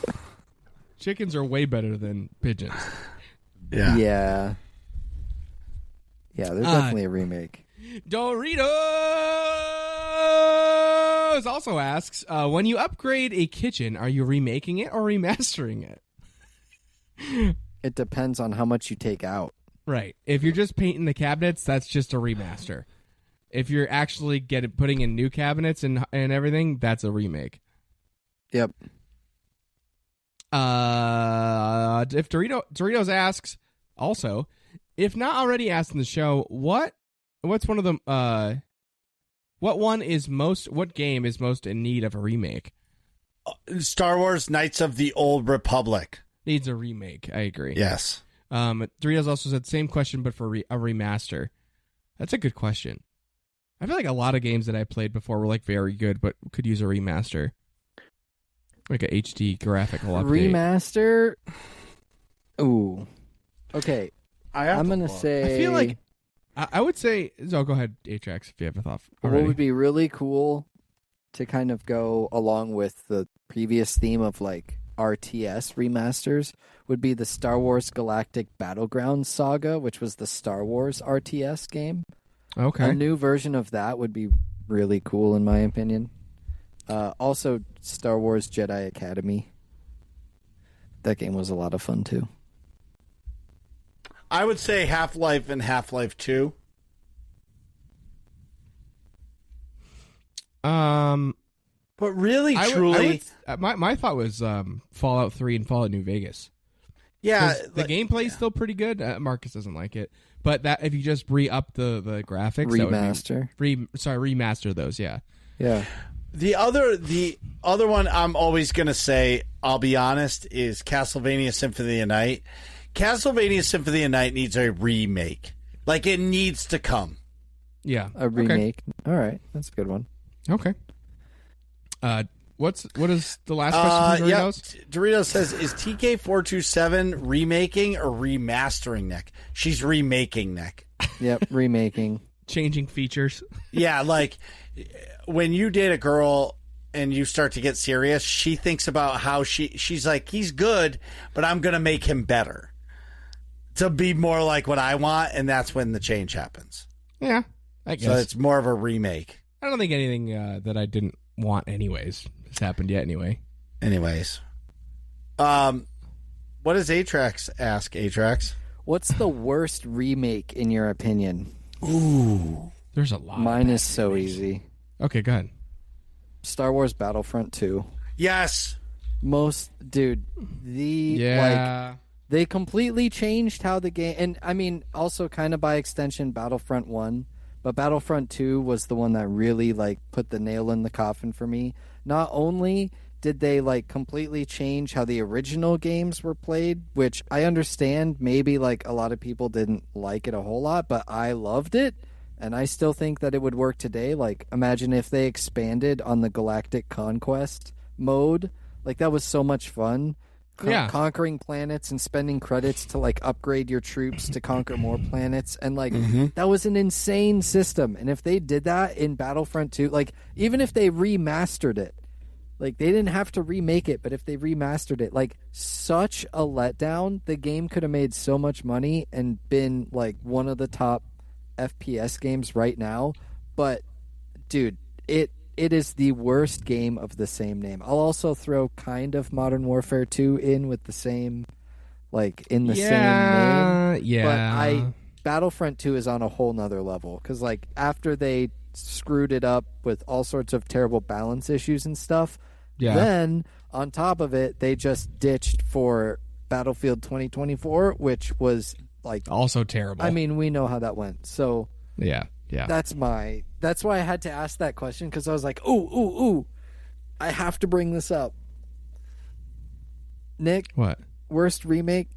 Chickens are way better than pigeons. Yeah. Yeah. Yeah, there's definitely a remake. Doritos Doritos also asks, when you upgrade a kitchen, are you remaking it or remastering it? It depends on how much you take out. Right. If you're just painting the cabinets, that's just a remaster. If you're actually putting in new cabinets and everything, that's a remake. Yep. If Doritos asks, also, if not already asked in the show, what's one of the what game is most in need of a remake? Star Wars Knights of the Old Republic Needs a remake. I agree. Yes. Doritos also said same question, but for a remaster. That's a good question. I feel like a lot of games that I played before were like very good, but could use a remaster, like a HD graphical update. Remaster. Ooh. Okay. I'm gonna say. I feel like I would say. So go ahead, Atrax, if you have a thought. What would be really cool to kind of go along with the previous theme of like RTS remasters would be the Star Wars Galactic Battlegrounds saga, which was the Star Wars RTS game. Okay. A new version of that would be really cool, in my opinion. Also, Star Wars Jedi Academy. That game was a lot of fun, too. I would say Half-Life and Half-Life 2. But really, truly... my thought was Fallout 3 and Fallout New Vegas. Yeah. The gameplay's still pretty good. Marcus doesn't like it. But that if you just re-up the graphics... Remaster. Remaster those, yeah. Yeah. The other one I'm always going to say, I'll be honest, is Castlevania Symphony of the Night. Castlevania Symphony of the Night needs a remake. Like, it needs to come. Yeah. A remake. Okay. All right. That's a good one. Okay. What is the last question from Doritos? Yeah, Doritos says, is TK427 remaking or remastering, Nick? She's remaking, Nick. Yep, remaking. Changing features. Yeah, like, when you date a girl and you start to get serious, she thinks about how she's like, he's good, but I'm going to make him better to be more like what I want, and that's when the change happens. Yeah, I guess. So it's more of a remake. I don't think anything that I didn't want anyways has happened yet anyway. Anyways. What does Atrax ask, Atrax? What's the worst remake in your opinion? Ooh. There's a lot. Mine is so easy. Okay, go ahead. Star Wars Battlefront 2. Yes. They completely changed how the game, and I mean, also kind of by extension, Battlefront 1, but Battlefront 2 was the one that really, like, put the nail in the coffin for me. Not only did they, like, completely change how the original games were played, which I understand maybe, like, a lot of people didn't like it a whole lot, but I loved it, and I still think that it would work today. Like, imagine if they expanded on the Galactic Conquest mode. Like, that was so much fun. Conquering planets and spending credits to like upgrade your troops to conquer more planets, and like that was an insane system. And if they did that in Battlefront 2, like even if they remastered it, like they didn't have to remake it, but if they remastered it, like such a letdown. The game could have made so much money and been like one of the top FPS games right now. But dude, it is the worst game of the same name. I'll also throw kind of Modern Warfare 2 in with the same, like, in the same name. Yeah. But Battlefront 2 is on a whole nother level. Because, like, after they screwed it up with all sorts of terrible balance issues and stuff, then, on top of it, they just ditched for Battlefield 2024, which was, like... also terrible. I mean, we know how that went. So... Yeah. That's why I had to ask that question, because I was like, ooh, I have to bring this up. Nick, what? Worst remake?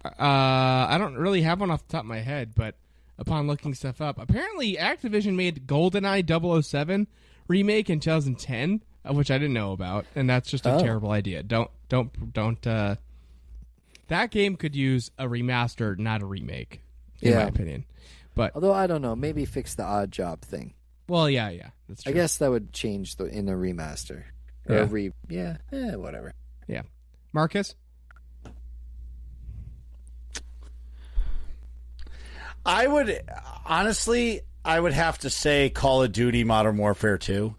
I don't really have one off the top of my head, but upon looking stuff up, apparently Activision made GoldenEye 007 remake in 2010, which I didn't know about, and that's just a terrible idea. Don't. That game could use a remaster, not a remake, in my opinion. But although I don't know, maybe fix the odd job thing. Well, yeah, that's true. I guess that would change in a remaster. Or whatever. Yeah. Marcus? I would, honestly, I would have to say Call of Duty Modern Warfare 2.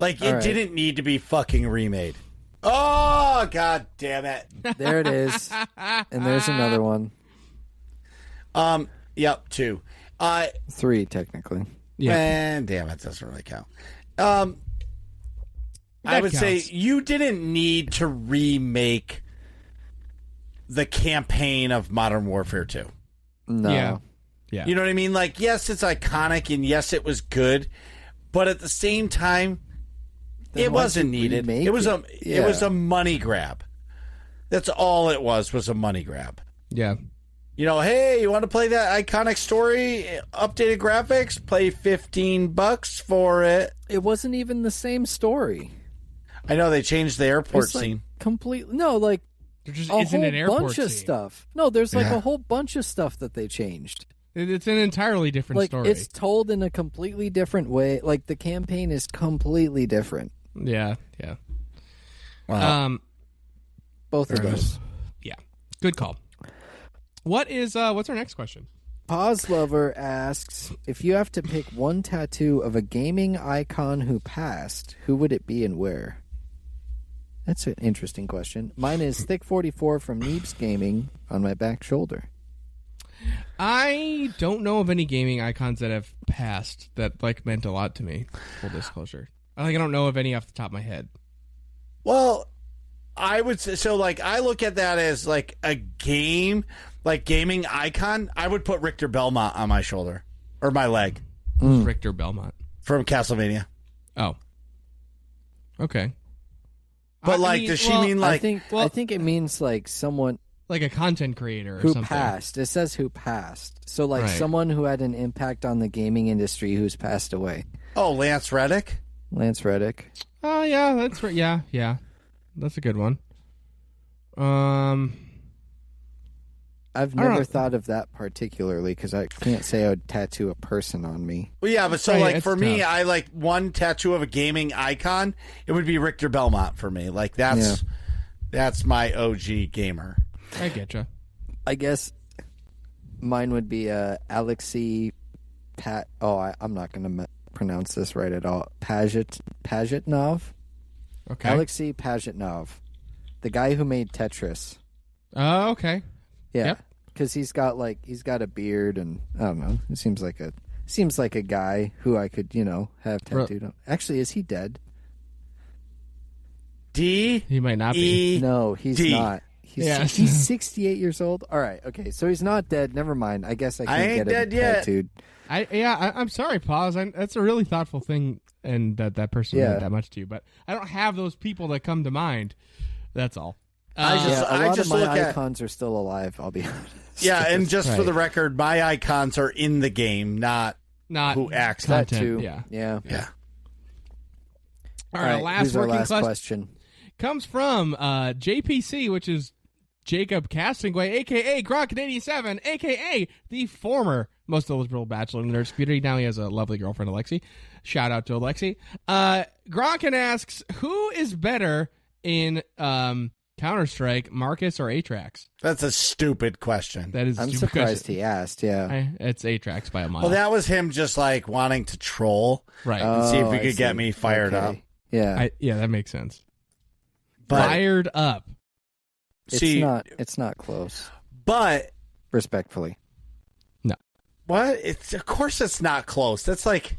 Like, it didn't need to be fucking remade. Oh, god damn it. There it is. And there's another one. Yep, 2. 3, technically. Yeah. And damn it, doesn't really count. I would say you didn't need to remake the campaign of Modern Warfare 2. No. Yeah. You know what I mean? Like, yes, it's iconic, and yes, it was good, but at the same time, Then it why'd wasn't you needed. remake It was it? a money grab. That's all it was a money grab. Yeah. You know, hey, you want to play that iconic story, updated graphics? Play $15 for it. It wasn't even the same story. I know they changed the airport It's like scene. completely. No, like There just a isn't whole an airport bunch of scene. stuff. No, there's like Yeah. a whole bunch of stuff that they changed. It's an entirely different Like story. it's told in a completely different way. Like the campaign is completely different. Yeah. Yeah. Wow. Both of those. Yeah. Good call. What's our next question? Pause Lover asks, if you have to pick one tattoo of a gaming icon who passed, who would it be and where? That's an interesting question. Mine is Thick 44 from Neebs Gaming on my back shoulder. I don't know of any gaming icons that have passed that like meant a lot to me. Full disclosure. I don't know of any off the top of my head. Well, I would say, so like, I look at that as like a game, like gaming icon. I would put Richter Belmont on my shoulder or my leg Richter Belmont. from Castlevania. Oh. Okay. But does she mean like, I think it means like someone like a content creator or who something? passed. It says who passed. So like Right. someone who had an impact on the gaming industry who's passed away. oh, Lance Reddick? Lance Reddick. Oh, yeah, that's right. Yeah, yeah. That's a good one. I've I don't never know. thought of that particularly because I can't say I would tattoo a person on me. Well, yeah, but so Right, like it's for me, tough. I like one tattoo of a gaming icon. It would be Richter Belmont for me. Like that's my OG gamer. I getcha. I guess mine would be Alexei Pat. Oh, I'm not going to pronounce this right at all. Pajitnov. Okay. Alexei Pajitnov, the guy who made Tetris. Oh, okay. Yeah, Yep. because he's got a beard and I don't know. It seems like a guy who I could have tattooed on. Actually, is he dead? D He might not be. E. No, he's D. not. He's 68 years old. All right, okay, so he's not dead. Never mind. I guess I can't ain't get him dead yet. tattooed. I'm sorry, Pause. That's a really thoughtful thing, and that person meant that much to you. But I don't have those people that come to mind. That's all. I just- Yeah, a lot just of my look at- icons are still alive. I'll be honest. Yeah, and just for Right. the record, my icons are in the game, not not who acts that content. too. Yeah. Yeah. Yeah. All right. Last who's our working last class question? comes from JPC, which is Jacob Castingway, a.k.a. Gronk87, a.k.a. the former most eligible bachelor in the Nerds community. Now he has a lovely girlfriend, Alexi. Shout out to Alexi. Gronkin asks, who is better in Counter-Strike, Marcus or Atrax? That's a stupid question. That is a I'm stupid surprised question. he asked. Yeah. It's Atrax by a mile. Well, that was him just like wanting to troll. right. And see if Oh, we I could get see. me fired Okay. up. Yeah. Yeah, that makes sense. But Fired up. see, It's not close. but Respectfully. what? Of course it's not close. That's like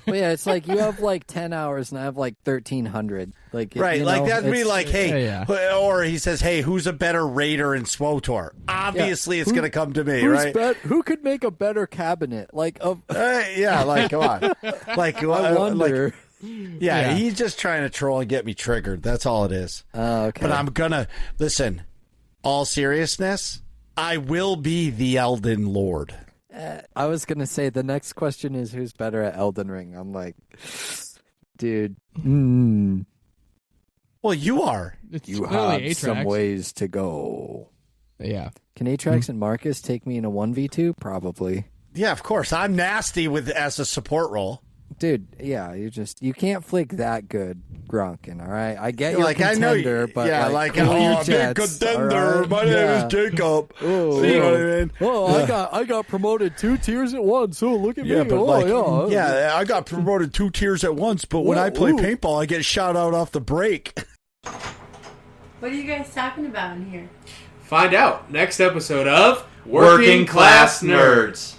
Well, yeah, it's like you have like 10 hours and I have like 1,300. Like right, like that'd be like, hey, Yeah. or he says, hey, who's a better raider in SWOTOR? Obviously, it's Who- going to come to me, who's right? who could make a better cabinet? Like, Yeah, like come on, like I wonder. yeah, he's just trying to troll and get me triggered. That's all it is. Okay. But I'm gonna listen. All seriousness, I will be the Elden Lord. I was gonna say the next question is who's better at Elden Ring. I'm like, dude, Well, you are. It's you clearly have some Atrax. ways to go. Yeah. Can Atrax and Marcus take me in a 1v2? Probably. Yeah, of course. I'm nasty as a support role. dude, yeah, you can't flick that good, Grunkin. All right, I get You're your like, contender, I know, but yeah, like, oh, cool your big jets, contender. all right? My name is Jacob. Oh, You know what I mean? Oh, Yeah. I got promoted 2 tiers at once. So look at Yeah, me. but Oh, yeah, I got promoted 2 tiers at once. But when I play paintball, I get shot out off the break. What are you guys talking about in here? Find out next episode of Working Class Nerds.